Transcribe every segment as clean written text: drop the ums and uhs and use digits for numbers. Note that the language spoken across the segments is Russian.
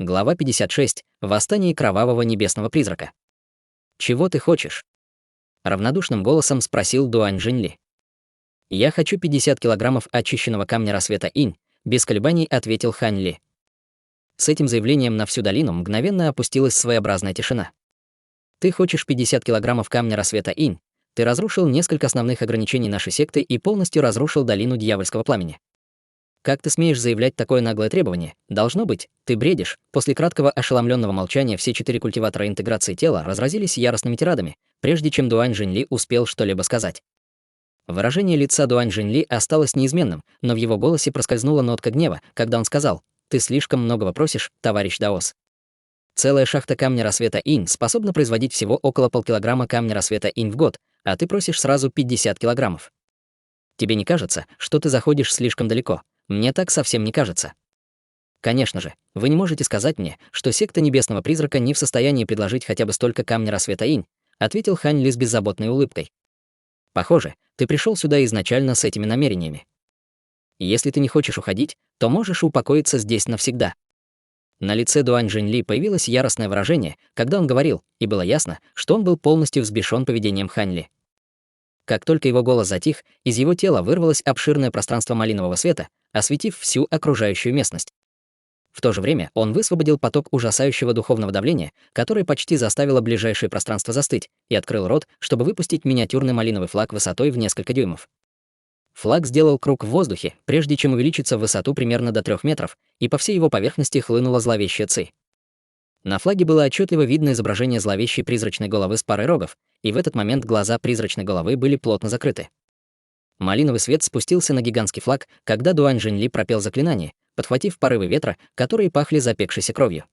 Глава 56. Восстание кровавого небесного призрака. «Чего ты хочешь?» — равнодушным голосом спросил Дуань Жинли. «Я хочу 50 килограммов очищенного камня рассвета инь», — без колебаний ответил Хань Ли. С этим заявлением на всю долину мгновенно опустилась своеобразная тишина. «Ты хочешь 50 килограммов камня рассвета инь? Ты разрушил несколько основных ограничений нашей секты и полностью разрушил долину дьявольского пламени. Как ты смеешь заявлять такое наглое требование? Должно быть, ты бредишь». После краткого ошеломленного молчания все 4 культиватора интеграции тела разразились яростными тирадами, прежде чем Дуань Жинли успел что-либо сказать. Выражение лица Дуань Жинли осталось неизменным, но в его голосе проскользнула нотка гнева, когда он сказал: «Ты слишком многого просишь, товарищ Даос. Целая шахта камня рассвета инь способна производить всего около полкилограмма камня рассвета инь в год, а ты просишь сразу 50 килограммов. Тебе не кажется, что ты заходишь слишком далеко? Мне так совсем не кажется. Конечно же, вы не можете сказать мне, что секта Небесного Призрака не в состоянии предложить хотя бы столько камня рассвета инь», ответил Хань Ли с беззаботной улыбкой. «Похоже, ты пришел сюда изначально с этими намерениями. Если ты не хочешь уходить, то можешь упокоиться здесь навсегда». На лице Дуань Жинли появилось яростное выражение, когда он говорил, и было ясно, что он был полностью взбешен поведением Хань Ли. Как только его голос затих, из его тела вырвалось обширное пространство малинового света, осветив всю окружающую местность. В то же время он высвободил поток ужасающего духовного давления, которое почти заставило ближайшее пространство застыть, и открыл рот, чтобы выпустить миниатюрный малиновый флаг высотой в несколько дюймов. Флаг сделал круг в воздухе, прежде чем увеличиться в высоту примерно до 3 метров, и по всей его поверхности хлынула зловещая ци. На флаге было отчетливо видно изображение зловещей призрачной головы с парой рогов, и в этот момент глаза призрачной головы были плотно закрыты. Малиновый свет спустился на гигантский флаг, когда Дуань Жинли пропел заклинание, подхватив порывы ветра, которые пахли запекшейся кровью.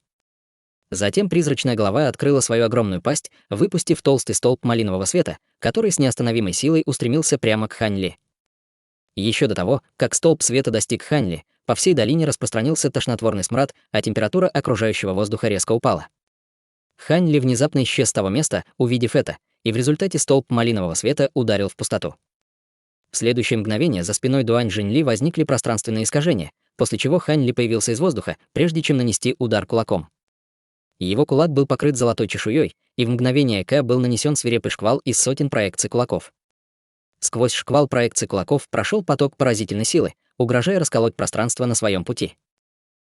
Затем призрачная голова открыла свою огромную пасть, выпустив толстый столб малинового света, который с неостановимой силой устремился прямо к Хань Ли. Еще до того, как столб света достиг Хань Ли, по всей долине распространился тошнотворный смрад, а температура окружающего воздуха резко упала. Хань Ли внезапно исчез с того места, увидев это, и в результате столб малинового света ударил в пустоту. В следующее мгновение за спиной Дуань Жинли возникли пространственные искажения, после чего Хань Ли появился из воздуха, прежде чем нанести удар кулаком. Его кулак был покрыт золотой чешуей, и в мгновение ока был нанесен свирепый шквал из сотен проекций кулаков. Сквозь шквал проекций кулаков прошел поток поразительной силы, угрожая расколоть пространство на своем пути.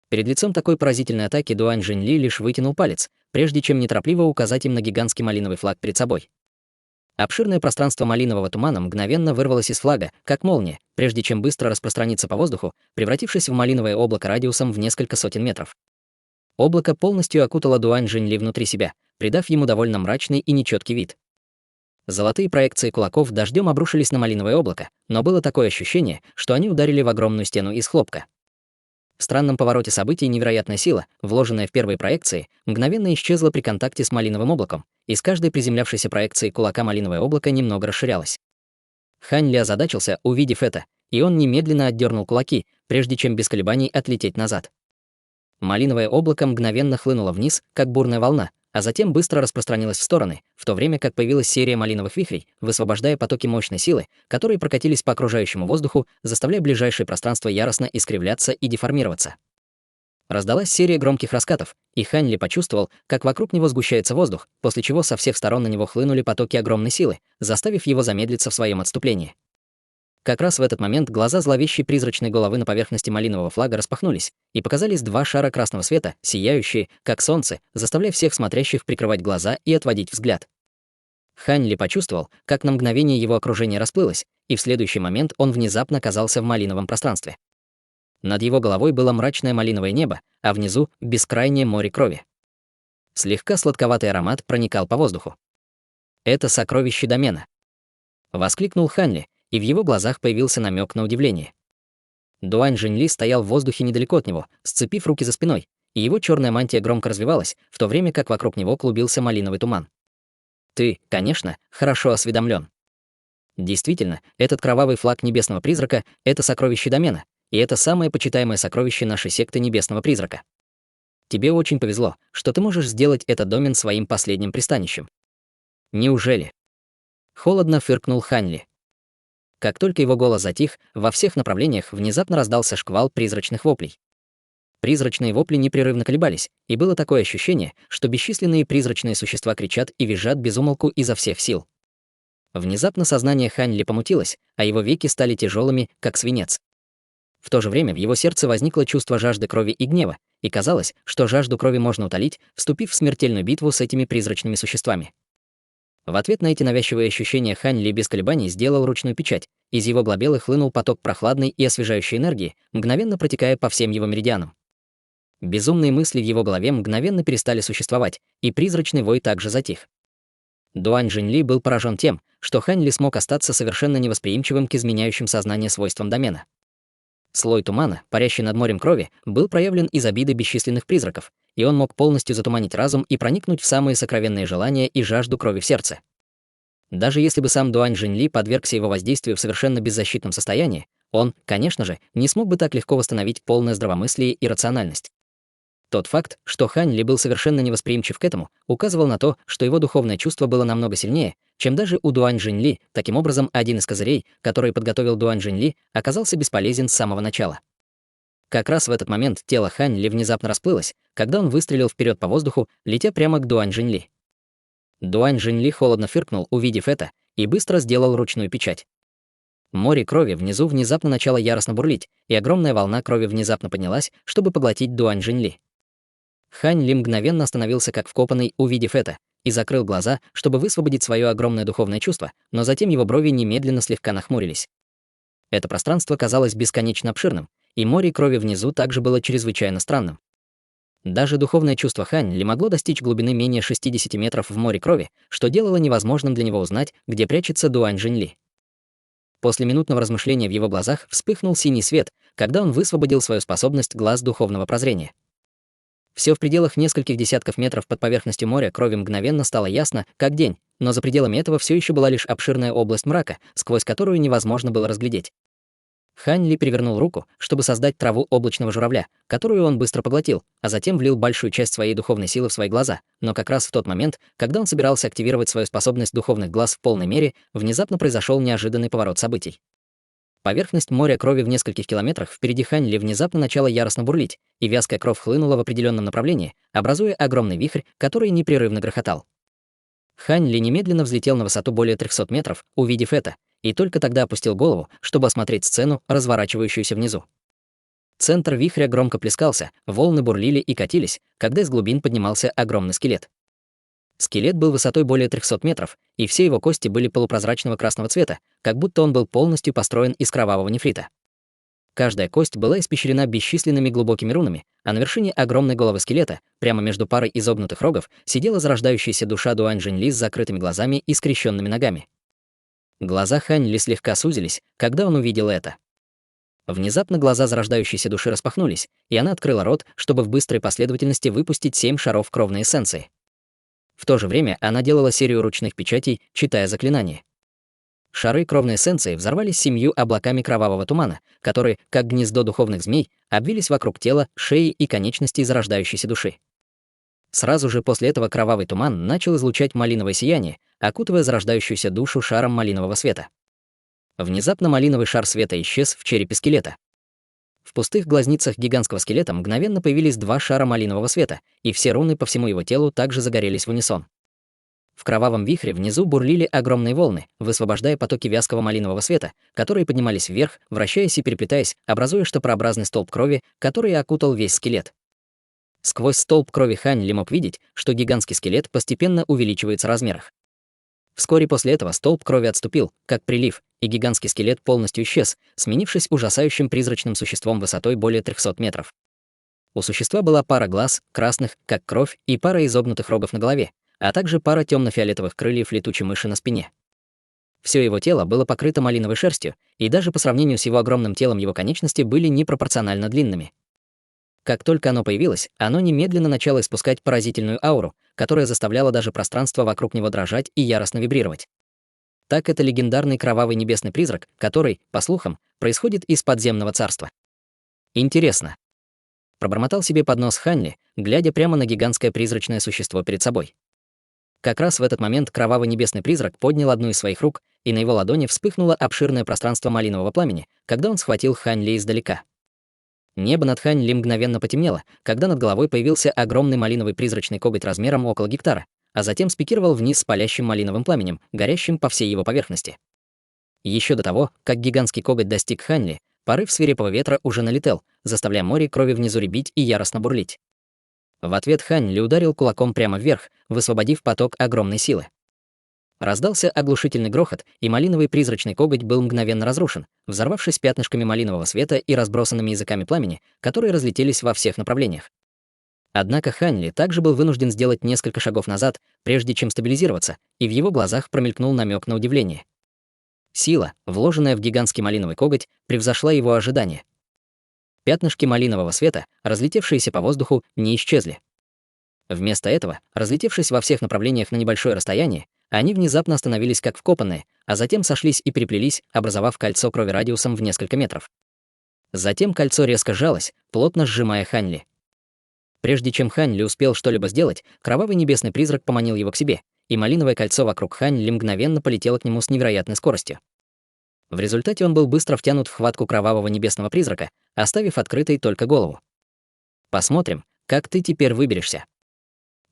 Перед лицом такой поразительной атаки Дуань Жинли лишь вытянул палец, прежде чем неторопливо указать им на гигантский малиновый флаг перед собой. Обширное пространство малинового тумана мгновенно вырвалось из флага, как молния, прежде чем быстро распространиться по воздуху, превратившись в малиновое облако радиусом в несколько сотен метров. Облако полностью окутало Дуань Жинли внутри себя, придав ему довольно мрачный и нечеткий вид. Золотые проекции кулаков дождем обрушились на малиновое облако, но было такое ощущение, что они ударили в огромную стену из хлопка. В странном повороте событий невероятная сила, вложенная в первые проекции, мгновенно исчезла при контакте с малиновым облаком, и с каждой приземлявшейся проекцией кулака малиновое облако немного расширялось. Хань Ли озадачился, увидев это, и он немедленно отдернул кулаки, прежде чем без колебаний отлететь назад. Малиновое облако мгновенно хлынуло вниз, как бурная волна, а затем быстро распространилось в стороны, в то время как появилась серия малиновых вихрей, высвобождая потоки мощной силы, которые прокатились по окружающему воздуху, заставляя ближайшее пространство яростно искривляться и деформироваться. Раздалась серия громких раскатов, и Хань Ли почувствовал, как вокруг него сгущается воздух, после чего со всех сторон на него хлынули потоки огромной силы, заставив его замедлиться в своем отступлении. Как раз в этот момент глаза зловещей призрачной головы на поверхности малинового флага распахнулись, и показались 2 шара красного света, сияющие, как солнце, заставляя всех смотрящих прикрывать глаза и отводить взгляд. Хань Ли почувствовал, как на мгновение его окружение расплылось, и в следующий момент он внезапно оказался в малиновом пространстве. Над его головой было мрачное малиновое небо, а внизу — бескрайнее море крови. Слегка сладковатый аромат проникал по воздуху. «Это сокровище домена!» — воскликнул Хань Ли, и в его глазах появился намек на удивление. Дуань Жинли стоял в воздухе недалеко от него, сцепив руки за спиной, и его черная мантия громко развивалась, в то время как вокруг него клубился малиновый туман. «Ты, конечно, хорошо осведомлен. Действительно, этот кровавый флаг Небесного Призрака — это сокровище домена, и это самое почитаемое сокровище нашей секты Небесного Призрака. Тебе очень повезло, что ты можешь сделать этот домен своим последним пристанищем». «Неужели?» — холодно фыркнул Хань Ли. Как только его голос затих, во всех направлениях внезапно раздался шквал призрачных воплей. Призрачные вопли непрерывно колебались, и было такое ощущение, что бесчисленные призрачные существа кричат и визжат без умолку изо всех сил. Внезапно сознание Хань Ли помутилось, а его веки стали тяжелыми, как свинец. В то же время в его сердце возникло чувство жажды крови и гнева, и казалось, что жажду крови можно утолить, вступив в смертельную битву с этими призрачными существами. В ответ на эти навязчивые ощущения Хань Ли без колебаний сделал ручную печать. Из его глобелы хлынул поток прохладной и освежающей энергии, мгновенно протекая по всем его меридианам. Безумные мысли в его голове мгновенно перестали существовать, и призрачный вой также затих. Дуань Жиньли был поражен тем, что Хань Ли смог остаться совершенно невосприимчивым к изменяющим сознание свойствам домена. Слой тумана, парящий над морем крови, был проявлен из обиды бесчисленных призраков, и он мог полностью затуманить разум и проникнуть в самые сокровенные желания и жажду крови в сердце. Даже если бы сам Дуань Жиньли подвергся его воздействию в совершенно беззащитном состоянии, он, конечно же, не смог бы так легко восстановить полное здравомыслие и рациональность. Тот факт, что Хань Ли был совершенно невосприимчив к этому, указывал на то, что его духовное чувство было намного сильнее, чем даже у Дуань Жиньли. Таким образом, один из козырей, который подготовил Дуань Жиньли, оказался бесполезен с самого начала. Как раз в этот момент тело Хань Ли внезапно расплылось, когда он выстрелил вперед по воздуху, летя прямо к Дуань Жиньли. Дуань Жиньли холодно фыркнул, увидев это, и быстро сделал ручную печать. Море крови внизу внезапно начало яростно бурлить, и огромная волна крови внезапно поднялась, чтобы поглотить Дуань Жиньли. Хань Ли мгновенно остановился как вкопанный, увидев это, и закрыл глаза, чтобы высвободить свое огромное духовное чувство, но затем его брови немедленно слегка нахмурились. Это пространство казалось бесконечно обширным, и море крови внизу также было чрезвычайно странным. Даже духовное чувство Хань Ли могло достичь глубины менее 60 метров в море крови, что делало невозможным для него узнать, где прячется Дуань Жиньли. После минутного размышления в его глазах вспыхнул синий свет, когда он высвободил свою способность глаз духовного прозрения. Все в пределах нескольких десятков метров под поверхностью моря крови мгновенно стало ясно, как день, но за пределами этого все еще была лишь обширная область мрака, сквозь которую невозможно было разглядеть. Хань Ли перевернул руку, чтобы создать траву облачного журавля, которую он быстро поглотил, а затем влил большую часть своей духовной силы в свои глаза, но как раз в тот момент, когда он собирался активировать свою способность духовных глаз в полной мере, внезапно произошел неожиданный поворот событий. Поверхность моря крови в нескольких километрах впереди Хань Ли внезапно начала яростно бурлить, и вязкая кровь хлынула в определенном направлении, образуя огромный вихрь, который непрерывно грохотал. Хань Ли немедленно взлетел на высоту более 300 метров, увидев это, и только тогда опустил голову, чтобы осмотреть сцену, разворачивающуюся внизу. Центр вихря громко плескался, волны бурлили и катились, когда из глубин поднимался огромный скелет. Скелет был высотой более 300 метров, и все его кости были полупрозрачного красного цвета, как будто он был полностью построен из кровавого нефрита. Каждая кость была испещрена бесчисленными глубокими рунами, а на вершине огромной головы скелета, прямо между парой изогнутых рогов, сидела зарождающаяся душа Дуань Жиньли с закрытыми глазами и скрещенными ногами. Глаза Хань Ли слегка сузились, когда он увидел это. Внезапно глаза зарождающейся души распахнулись, и она открыла рот, чтобы в быстрой последовательности выпустить 7 шаров кровной эссенции. В то же время она делала серию ручных печатей, читая заклинания. Шары кровной эссенции взорвались 7 облаками кровавого тумана, которые, как гнездо духовных змей, обвились вокруг тела, шеи и конечностей зарождающейся души. Сразу же после этого кровавый туман начал излучать малиновое сияние, окутывая зарождающуюся душу шаром малинового света. Внезапно малиновый шар света исчез в черепе скелета. В пустых глазницах гигантского скелета мгновенно появились 2 шара малинового света, и все руны по всему его телу также загорелись в унисон. В кровавом вихре внизу бурлили огромные волны, высвобождая потоки вязкого малинового света, которые поднимались вверх, вращаясь и переплетаясь, образуя штопорообразный столб крови, который окутал весь скелет. Сквозь столб крови Хань Ли мог видеть, что гигантский скелет постепенно увеличивается в размерах. Вскоре после этого столб крови отступил, как прилив, и гигантский скелет полностью исчез, сменившись ужасающим призрачным существом высотой более 300 метров. У существа была пара глаз, красных, как кровь, и пара изогнутых рогов на голове, а также пара темно-фиолетовых крыльев летучей мыши на спине. Все его тело было покрыто малиновой шерстью, и даже по сравнению с его огромным телом его конечности были непропорционально длинными. Как только оно появилось, оно немедленно начало испускать поразительную ауру, которая заставляла даже пространство вокруг него дрожать и яростно вибрировать. Так это легендарный кровавый небесный призрак, который, по слухам, происходит из подземного царства. Интересно. Пробормотал себе под нос Хань Ли, глядя прямо на гигантское призрачное существо перед собой. Как раз в этот момент кровавый небесный призрак поднял одну из своих рук, и на его ладони вспыхнуло обширное пространство малинового пламени, когда он схватил Хань Ли издалека. Небо над Хань Ли мгновенно потемнело, когда над головой появился огромный малиновый призрачный коготь размером около гектара, а затем спикировал вниз с палящим малиновым пламенем, горящим по всей его поверхности. Еще до того, как гигантский коготь достиг Хань Ли, порыв свирепого ветра уже налетел, заставляя море крови внизу рябить и яростно бурлить. В ответ Хань Ли ударил кулаком прямо вверх, высвободив поток огромной силы. Раздался оглушительный грохот, и малиновый призрачный коготь был мгновенно разрушен, взорвавшись пятнышками малинового света и разбросанными языками пламени, которые разлетелись во всех направлениях. Однако Хань Ли также был вынужден сделать несколько шагов назад, прежде чем стабилизироваться, и в его глазах промелькнул намек на удивление. Сила, вложенная в гигантский малиновый коготь, превзошла его ожидания. Пятнышки малинового света, разлетевшиеся по воздуху, не исчезли. Вместо этого, разлетевшись во всех направлениях на небольшое расстояние, они внезапно остановились как вкопанные, а затем сошлись и переплелись, образовав кольцо крови радиусом в несколько метров. Затем кольцо резко сжалось, плотно сжимая Хань Ли. Прежде чем Хань Ли успел что-либо сделать, кровавый небесный призрак поманил его к себе, и малиновое кольцо вокруг Хань Ли мгновенно полетело к нему с невероятной скоростью. В результате он был быстро втянут в хватку кровавого небесного призрака, оставив открытой только голову. «Посмотрим, как ты теперь выберешься».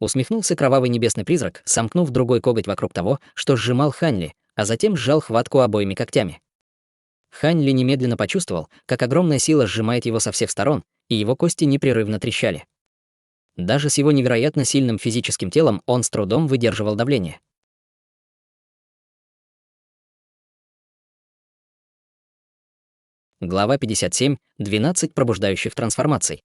Усмехнулся кровавый небесный призрак, сомкнув другой коготь вокруг того, что сжимал Хань Ли, а затем сжал хватку обоими когтями. Хань Ли немедленно почувствовал, как огромная сила сжимает его со всех сторон, и его кости непрерывно трещали. Даже с его невероятно сильным физическим телом он с трудом выдерживал давление. Глава 57. 12 пробуждающих трансформаций.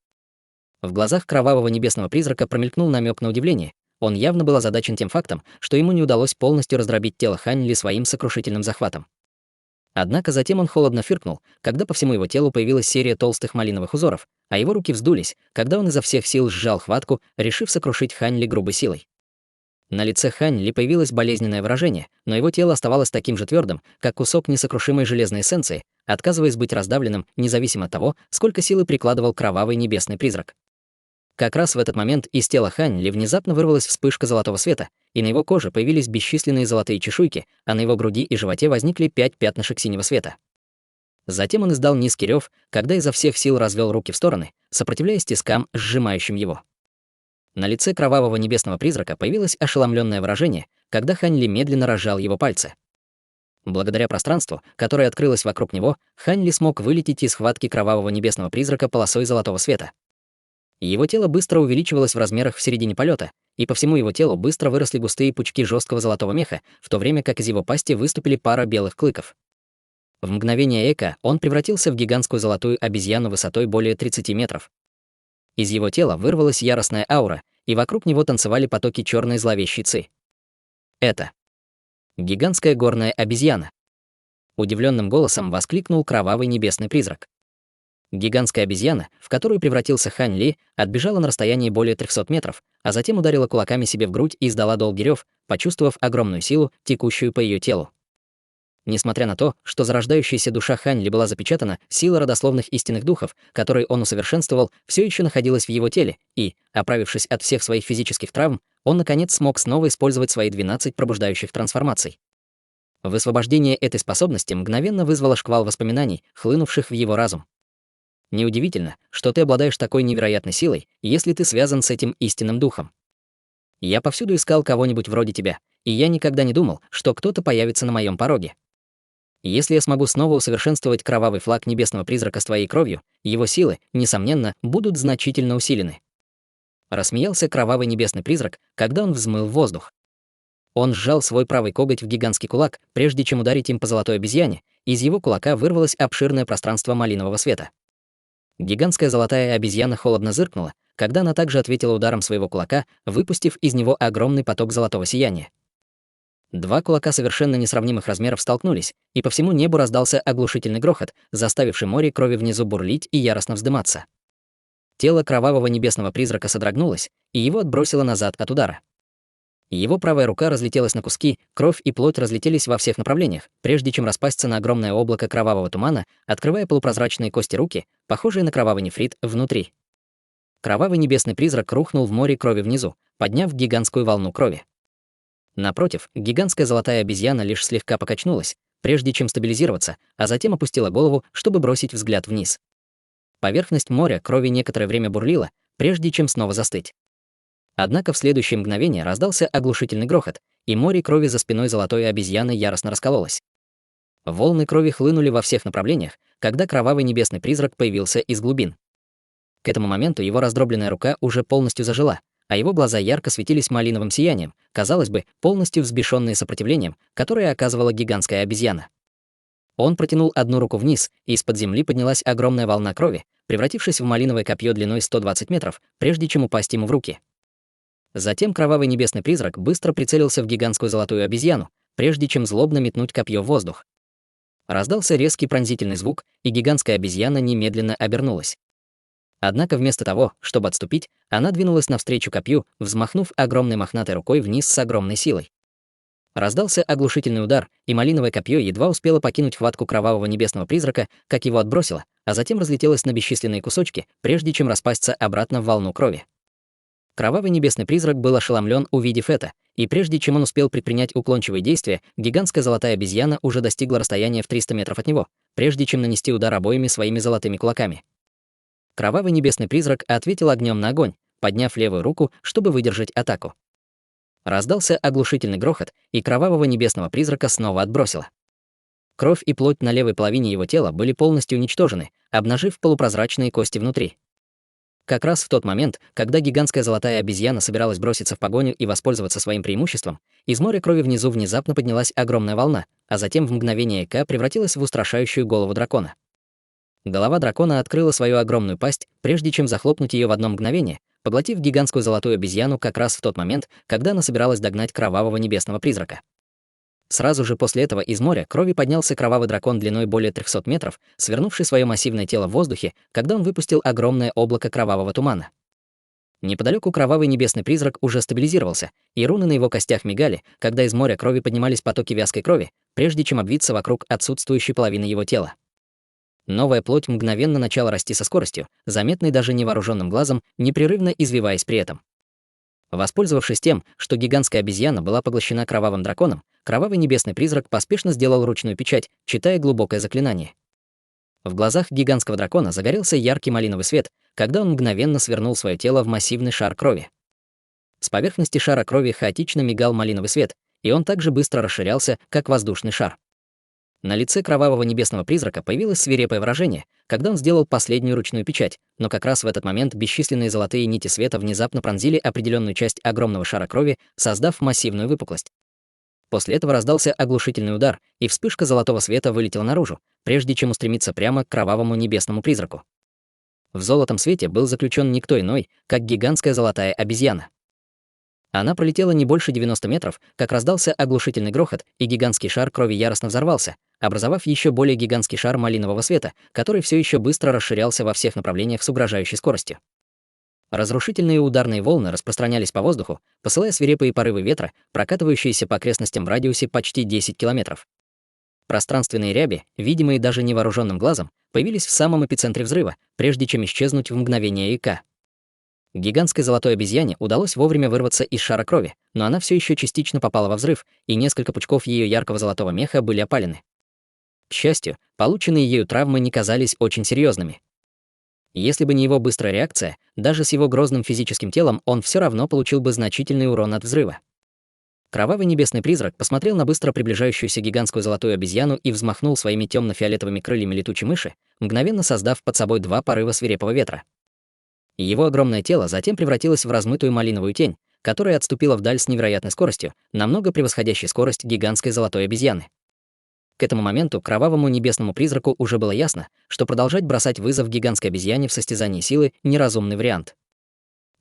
В глазах кровавого небесного призрака промелькнул намек на удивление. Он явно был озадачен тем фактом, что ему не удалось полностью раздробить тело Хань Ли своим сокрушительным захватом. Однако затем он холодно фыркнул, когда по всему его телу появилась серия толстых малиновых узоров, а его руки вздулись, когда он изо всех сил сжал хватку, решив сокрушить Хань Ли грубой силой. На лице Хань Ли появилось болезненное выражение, но его тело оставалось таким же твердым, как кусок несокрушимой железной эссенции, отказываясь быть раздавленным, независимо от того, сколько силы прикладывал кровавый небесный призрак. Как раз в этот момент из тела Хань Ли внезапно вырвалась вспышка золотого света, и на его коже появились бесчисленные золотые чешуйки, а на его груди и животе возникли 5 пятнышек синего света. Затем он издал низкий рев, когда изо всех сил развел руки в стороны, сопротивляясь тискам, сжимающим его. На лице кровавого небесного призрака появилось ошеломленное выражение, когда Хань Ли медленно разжал его пальцы. Благодаря пространству, которое открылось вокруг него, Хань Ли смог вылететь из хватки кровавого небесного призрака полосой золотого света. Его тело быстро увеличивалось в размерах в середине полета, и по всему его телу быстро выросли густые пучки жесткого золотого меха, в то время как из его пасти выступили пара белых клыков. В мгновение эко он превратился в гигантскую золотую обезьяну высотой более 30 метров. Из его тела вырвалась яростная аура, и вокруг него танцевали потоки черной зловещей ци. Это гигантская горная обезьяна. Удивленным голосом воскликнул кровавый небесный призрак. Гигантская обезьяна, в которую превратился Хань Ли, отбежала на расстоянии более 300 метров, а затем ударила кулаками себе в грудь и издала долгий рев, почувствовав огромную силу, текущую по ее телу. Несмотря на то, что зарождающаяся душа Хань Ли была запечатана, сила родословных истинных духов, которые он усовершенствовал, все еще находилась в его теле, и, оправившись от всех своих физических травм, он, наконец, смог снова использовать свои 12 пробуждающих трансформаций. Высвобождение этой способности мгновенно вызвало шквал воспоминаний, хлынувших в его разум. Неудивительно, что ты обладаешь такой невероятной силой, если ты связан с этим истинным духом. Я повсюду искал кого-нибудь вроде тебя, и я никогда не думал, что кто-то появится на моем пороге. Если я смогу снова усовершенствовать кровавый флаг небесного призрака с твоей кровью, его силы, несомненно, будут значительно усилены. Рассмеялся кровавый небесный призрак, когда он взмыл в воздух. Он сжал свой правый коготь в гигантский кулак, прежде чем ударить им по золотой обезьяне, и из его кулака вырвалось обширное пространство малинового света. Гигантская золотая обезьяна холодно зыркнула, когда она также ответила ударом своего кулака, выпустив из него огромный поток золотого сияния. Два кулака совершенно несравнимых размеров столкнулись, и по всему небу раздался оглушительный грохот, заставивший море крови внизу бурлить и яростно вздыматься. Тело кровавого небесного призрака содрогнулось, и его отбросило назад от удара. Его правая рука разлетелась на куски, кровь и плоть разлетелись во всех направлениях, прежде чем распасться на огромное облако кровавого тумана, открывая полупрозрачные кости руки, похожие на кровавый нефрит, внутри. Кровавый небесный призрак рухнул в море крови внизу, подняв гигантскую волну крови. Напротив, гигантская золотая обезьяна лишь слегка покачнулась, прежде чем стабилизироваться, а затем опустила голову, чтобы бросить взгляд вниз. Поверхность моря крови некоторое время бурлила, прежде чем снова застыть. Однако в следующее мгновение раздался оглушительный грохот, и море крови за спиной золотой обезьяны яростно раскололось. Волны крови хлынули во всех направлениях, когда кровавый небесный призрак появился из глубин. К этому моменту его раздробленная рука уже полностью зажила, а его глаза ярко светились малиновым сиянием, казалось бы, полностью взбешенные сопротивлением, которое оказывала гигантская обезьяна. Он протянул одну руку вниз, и из-под земли поднялась огромная волна крови, превратившись в малиновое копье длиной 120 метров, прежде чем упасть ему в руки. Затем кровавый небесный призрак быстро прицелился в гигантскую золотую обезьяну, прежде чем злобно метнуть копье в воздух. Раздался резкий пронзительный звук, и гигантская обезьяна немедленно обернулась. Однако вместо того, чтобы отступить, она двинулась навстречу копью, взмахнув огромной мохнатой рукой вниз с огромной силой. Раздался оглушительный удар, и малиновое копье едва успело покинуть хватку кровавого небесного призрака, как его отбросило, а затем разлетелось на бесчисленные кусочки, прежде чем распасться обратно в волну крови. Кровавый небесный призрак был ошеломлен, увидев это, и прежде чем он успел предпринять уклончивые действия, гигантская золотая обезьяна уже достигла расстояния в 300 метров от него, прежде чем нанести удар обоими своими золотыми кулаками. Кровавый небесный призрак ответил огнем на огонь, подняв левую руку, чтобы выдержать атаку. Раздался оглушительный грохот, и кровавого небесного призрака снова отбросило. Кровь и плоть на левой половине его тела были полностью уничтожены, обнажив полупрозрачные кости внутри. Как раз в тот момент, когда гигантская золотая обезьяна собиралась броситься в погоню и воспользоваться своим преимуществом, из моря крови внизу внезапно поднялась огромная волна, а затем в мгновение ока превратилась в устрашающую голову дракона. Голова дракона открыла свою огромную пасть, прежде чем захлопнуть ее в одно мгновение, поглотив гигантскую золотую обезьяну как раз в тот момент, когда она собиралась догнать кровавого небесного призрака. Сразу же после этого из моря крови поднялся кровавый дракон длиной более 300 метров, свернувший свое массивное тело в воздухе, когда он выпустил огромное облако кровавого тумана. Неподалеку кровавый небесный призрак уже стабилизировался, и руны на его костях мигали, когда из моря крови поднимались потоки вязкой крови, прежде чем обвиться вокруг отсутствующей половины его тела. Новая плоть мгновенно начала расти со скоростью, заметной даже невооруженным глазом, непрерывно извиваясь при этом. Воспользовавшись тем, что гигантская обезьяна была поглощена кровавым драконом, кровавый небесный призрак поспешно сделал ручную печать, читая глубокое заклинание. В глазах гигантского дракона загорелся яркий малиновый свет, когда он мгновенно свернул свое тело в массивный шар крови. С поверхности шара крови хаотично мигал малиновый свет, и он также быстро расширялся, как воздушный шар. На лице кровавого небесного призрака появилось свирепое выражение, когда он сделал последнюю ручную печать, но как раз в этот момент бесчисленные золотые нити света внезапно пронзили определенную часть огромного шара крови, создав массивную выпуклость. После этого раздался оглушительный удар, и вспышка золотого света вылетела наружу, прежде чем устремиться прямо к кровавому небесному призраку. В золотом свете был заключен никто иной, как гигантская золотая обезьяна. Она пролетела не больше 90 метров, как раздался оглушительный грохот, и гигантский шар крови яростно взорвался, образовав еще более гигантский шар малинового света, который все еще быстро расширялся во всех направлениях с угрожающей скоростью. Разрушительные ударные волны распространялись по воздуху, посылая свирепые порывы ветра, прокатывающиеся по окрестностям в радиусе почти 10 километров. Пространственные ряби, видимые даже невооруженным глазом, появились в самом эпицентре взрыва, прежде чем исчезнуть в мгновение ока. Гигантской золотой обезьяне удалось вовремя вырваться из шара крови, но она все еще частично попала во взрыв, и несколько пучков ее яркого золотого меха были опалены. К счастью, полученные ею травмы не казались очень серьезными. Если бы не его быстрая реакция, даже с его грозным физическим телом он все равно получил бы значительный урон от взрыва. Кровавый небесный призрак посмотрел на быстро приближающуюся гигантскую золотую обезьяну и взмахнул своими темно-фиолетовыми крыльями летучей мыши, мгновенно создав под собой два порыва свирепого ветра. Его огромное тело затем превратилось в размытую малиновую тень, которая отступила вдаль с невероятной скоростью, намного превосходящей скорость гигантской золотой обезьяны. К этому моменту кровавому небесному призраку уже было ясно, что продолжать бросать вызов гигантской обезьяне в состязании силы — неразумный вариант.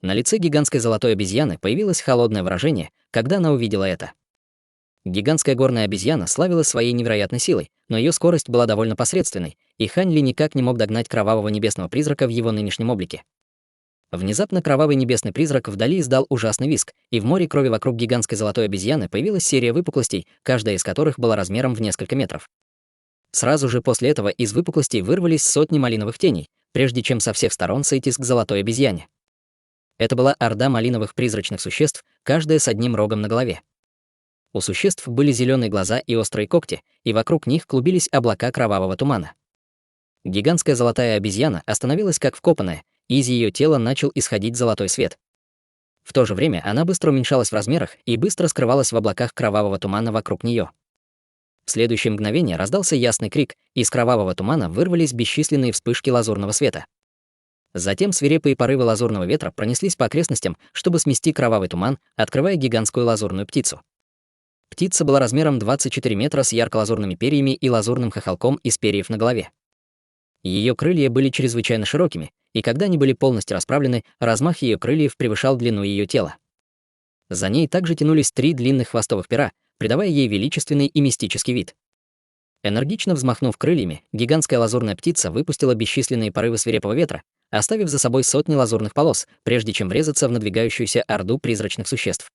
На лице гигантской золотой обезьяны появилось холодное выражение, когда она увидела это. Гигантская горная обезьяна славилась своей невероятной силой, но ее скорость была довольно посредственной, и Хань Ли никак не мог догнать кровавого небесного призрака в его нынешнем облике. Внезапно кровавый небесный призрак вдали издал ужасный визг, и в море крови вокруг гигантской золотой обезьяны появилась серия выпуклостей, каждая из которых была размером в несколько метров. Сразу же после этого из выпуклостей вырвались сотни малиновых теней, прежде чем со всех сторон сойтись к золотой обезьяне. Это была орда малиновых призрачных существ, каждая с одним рогом на голове. У существ были зеленые глаза и острые когти, и вокруг них клубились облака кровавого тумана. Гигантская золотая обезьяна остановилась как вкопанная, и из ее тела начал исходить золотой свет. В то же время она быстро уменьшалась в размерах и быстро скрывалась в облаках кровавого тумана вокруг нее. В следующее мгновение раздался ясный крик, и из кровавого тумана вырвались бесчисленные вспышки лазурного света. Затем свирепые порывы лазурного ветра пронеслись по окрестностям, чтобы смести кровавый туман, открывая гигантскую лазурную птицу. Птица была размером 24 метра с ярко-лазурными перьями и лазурным хохолком из перьев на голове. Ее крылья были чрезвычайно широкими, и когда они были полностью расправлены, размах ее крыльев превышал длину ее тела. За ней также тянулись 3 длинных хвостовых пера, придавая ей величественный и мистический вид. Энергично взмахнув крыльями, гигантская лазурная птица выпустила бесчисленные порывы свирепого ветра, оставив за собой сотни лазурных полос, прежде чем врезаться в надвигающуюся орду призрачных существ.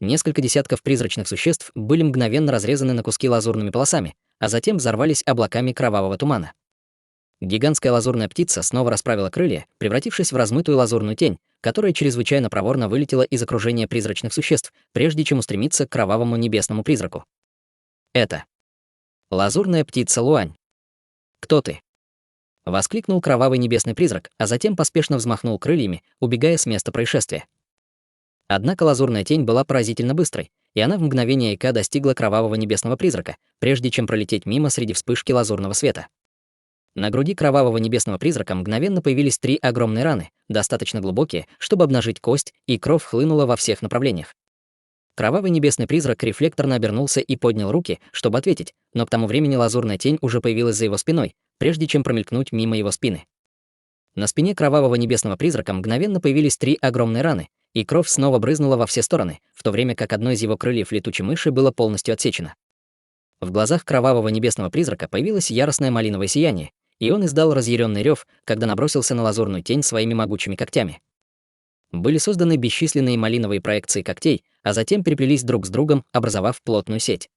Несколько десятков призрачных существ были мгновенно разрезаны на куски лазурными полосами, а затем взорвались облаками кровавого тумана. Гигантская лазурная птица снова расправила крылья, превратившись в размытую лазурную тень, которая чрезвычайно проворно вылетела из окружения призрачных существ, прежде чем устремиться к кровавому небесному призраку. Это лазурная птица Луань. «Кто ты?» — воскликнул кровавый небесный призрак, а затем поспешно взмахнул крыльями, убегая с места происшествия. Однако лазурная тень была поразительно быстрой, и она в мгновение ока достигла кровавого небесного призрака, прежде чем пролететь мимо среди вспышки лазурного света. На груди кровавого небесного призрака мгновенно появились 3 огромные раны, достаточно глубокие, чтобы обнажить кость, и кровь хлынула во всех направлениях. Кровавый небесный призрак рефлекторно обернулся и поднял руки, чтобы ответить, но к тому времени лазурная тень уже появилась за его спиной, прежде чем промелькнуть мимо его спины. На спине кровавого небесного призрака мгновенно появились 3 огромные раны, и кровь снова брызнула во все стороны, в то время как одно из его крыльев летучей мыши было полностью отсечено. В глазах кровавого небесного призрака появилось яростное малиновое сияние, и он издал разъяренный рев, когда набросился на лазурную тень своими могучими когтями. Были созданы бесчисленные малиновые проекции когтей, а затем переплелись друг с другом, образовав плотную сеть.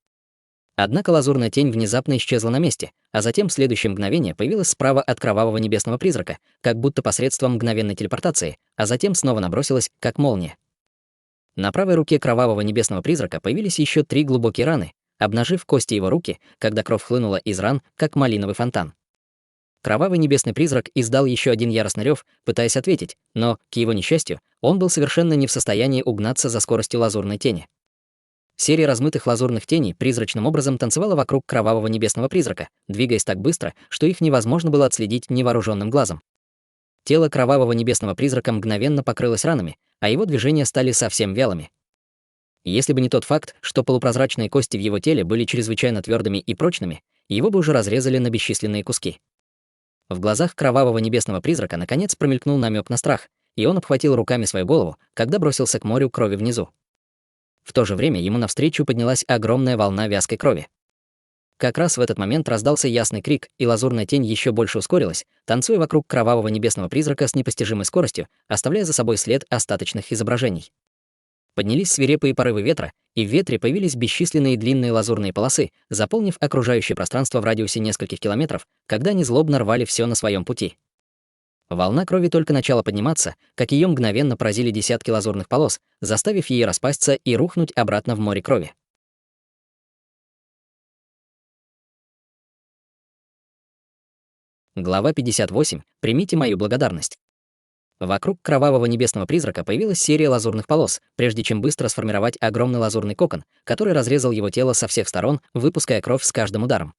Однако лазурная тень внезапно исчезла на месте, а затем в следующее мгновение появилась справа от кровавого небесного призрака, как будто посредством мгновенной телепортации, а затем снова набросилась, как молния. На правой руке кровавого небесного призрака появились еще 3 глубокие раны, обнажив кости его руки, когда кровь хлынула из ран, как малиновый фонтан. Кровавый небесный призрак издал еще один яростный рев, пытаясь ответить, но, к его несчастью, он был совершенно не в состоянии угнаться за скоростью лазурной тени. Серия размытых лазурных теней призрачным образом танцевала вокруг кровавого небесного призрака, двигаясь так быстро, что их невозможно было отследить невооруженным глазом. Тело кровавого небесного призрака мгновенно покрылось ранами, а его движения стали совсем вялыми. Если бы не тот факт, что полупрозрачные кости в его теле были чрезвычайно твердыми и прочными, его бы уже разрезали на бесчисленные куски. В глазах кровавого небесного призрака наконец промелькнул намек на страх, и он обхватил руками свою голову, когда бросился к морю крови внизу. В то же время ему навстречу поднялась огромная волна вязкой крови. Как раз в этот момент раздался ясный крик, и лазурная тень еще больше ускорилась, танцуя вокруг кровавого небесного призрака с непостижимой скоростью, оставляя за собой след остаточных изображений. Поднялись свирепые порывы ветра, и в ветре появились бесчисленные длинные лазурные полосы, заполнив окружающее пространство в радиусе нескольких километров, когда они злобно рвали все на своем пути. Волна крови только начала подниматься, как ее мгновенно поразили десятки лазурных полос, заставив ее распасться и рухнуть обратно в море крови. Глава 58. Примите мою благодарность. Вокруг кровавого небесного призрака появилась серия лазурных полос, прежде чем быстро сформировать огромный лазурный кокон, который разрезал его тело со всех сторон, выпуская кровь с каждым ударом.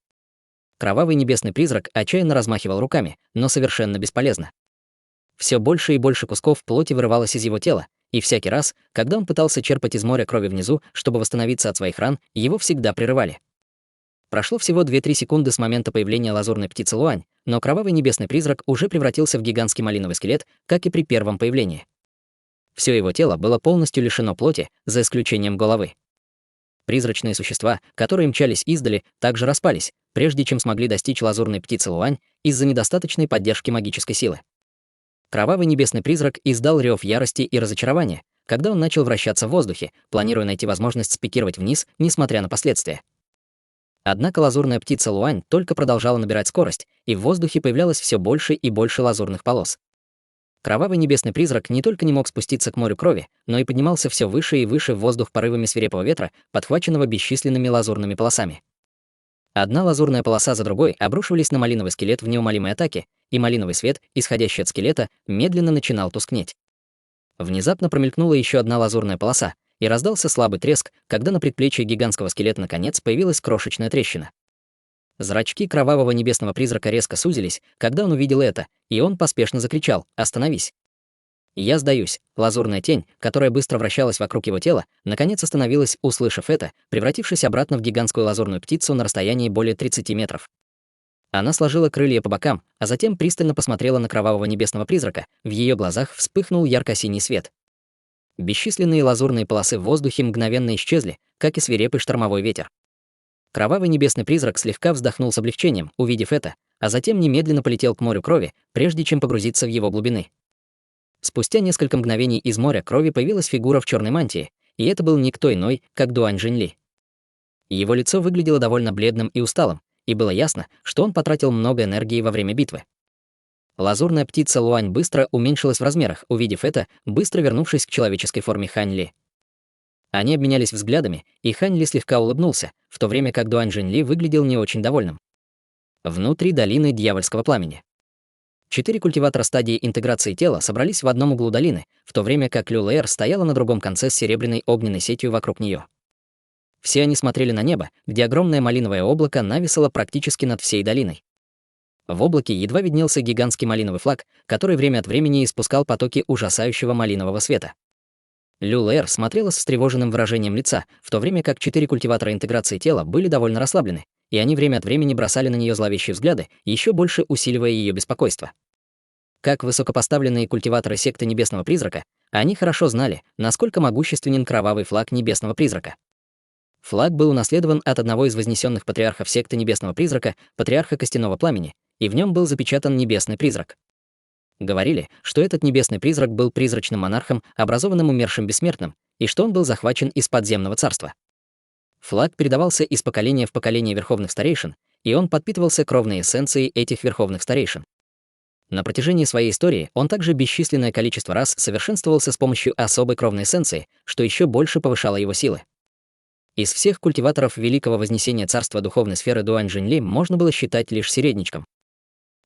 Кровавый небесный призрак отчаянно размахивал руками, но совершенно бесполезно. Все больше и больше кусков плоти вырывалось из его тела, и всякий раз, когда он пытался черпать из моря крови внизу, чтобы восстановиться от своих ран, его всегда прерывали. Прошло всего 2-3 секунды с момента появления лазурной птицы Луань, но кровавый небесный призрак уже превратился в гигантский малиновый скелет, как и при первом появлении. Все его тело было полностью лишено плоти, за исключением головы. Призрачные существа, которые мчались издали, также распались, прежде чем смогли достичь лазурной птицы Луань из-за недостаточной поддержки магической силы. Кровавый небесный призрак издал рев ярости и разочарования, когда он начал вращаться в воздухе, планируя найти возможность спикировать вниз, несмотря на последствия. Однако лазурная птица Луань только продолжала набирать скорость, и в воздухе появлялось все больше и больше лазурных полос. Кровавый небесный призрак не только не мог спуститься к морю крови, но и поднимался все выше и выше в воздух порывами свирепого ветра, подхваченного бесчисленными лазурными полосами. Одна лазурная полоса за другой обрушивались на малиновый скелет в неумолимой атаке, и малиновый свет, исходящий от скелета, медленно начинал тускнеть. Внезапно промелькнула еще одна лазурная полоса, и раздался слабый треск, когда на предплечье гигантского скелета наконец появилась крошечная трещина. Зрачки кровавого небесного призрака резко сузились, когда он увидел это, и он поспешно закричал: «Остановись!». Я сдаюсь. Лазурная тень, которая быстро вращалась вокруг его тела, наконец остановилась, услышав это, превратившись обратно в гигантскую лазурную птицу на расстоянии более 30 метров. Она сложила крылья по бокам, а затем пристально посмотрела на кровавого небесного призрака. В ее глазах вспыхнул ярко-синий свет. Бесчисленные лазурные полосы в воздухе мгновенно исчезли, как и свирепый штормовой ветер. Кровавый небесный призрак слегка вздохнул с облегчением, увидев это, а затем немедленно полетел к морю крови, прежде чем погрузиться в его глубины. Спустя несколько мгновений из моря крови появилась фигура в черной мантии, и это был никто иной, как Дуань Жэньли. Его лицо выглядело довольно бледным и усталым, и было ясно, что он потратил много энергии во время битвы. Лазурная птица Луань быстро уменьшилась в размерах, увидев это, быстро вернувшись к человеческой форме Хань Ли. Они обменялись взглядами, и Хань Ли слегка улыбнулся, в то время как Дуань Жэньли выглядел не очень довольным. Внутри долины дьявольского пламени. 4 культиватора стадии интеграции тела собрались в одном углу долины, в то время как Лю Лэйр стояла на другом конце с серебряной огненной сетью вокруг нее. Все они смотрели на небо, где огромное малиновое облако нависало практически над всей долиной. В облаке едва виднелся гигантский малиновый флаг, который время от времени испускал потоки ужасающего малинового света. Лю Лэйр смотрела с встревоженным выражением лица, в то время как 4 культиватора интеграции тела были довольно расслаблены, и они время от времени бросали на нее зловещие взгляды, еще больше усиливая ее беспокойство. Как высокопоставленные культиваторы секты Небесного Призрака, они хорошо знали, насколько могущественен кровавый флаг Небесного Призрака. Флаг был унаследован от одного из вознесенных патриархов секты Небесного Призрака, патриарха Костяного Пламени, и в нем был запечатан Небесный Призрак. Говорили, что этот Небесный Призрак был призрачным монархом, образованным умершим бессмертным, и что он был захвачен из подземного царства. Флаг передавался из поколения в поколение верховных старейшин, и он подпитывался кровной эссенцией этих верховных старейшин. На протяжении своей истории он также бесчисленное количество раз совершенствовался с помощью особой кровной эссенции, что еще больше повышало его силы. Из всех культиваторов Великого Вознесения Царства Духовной Сферы Дуань Жэньли можно было считать лишь середнячком.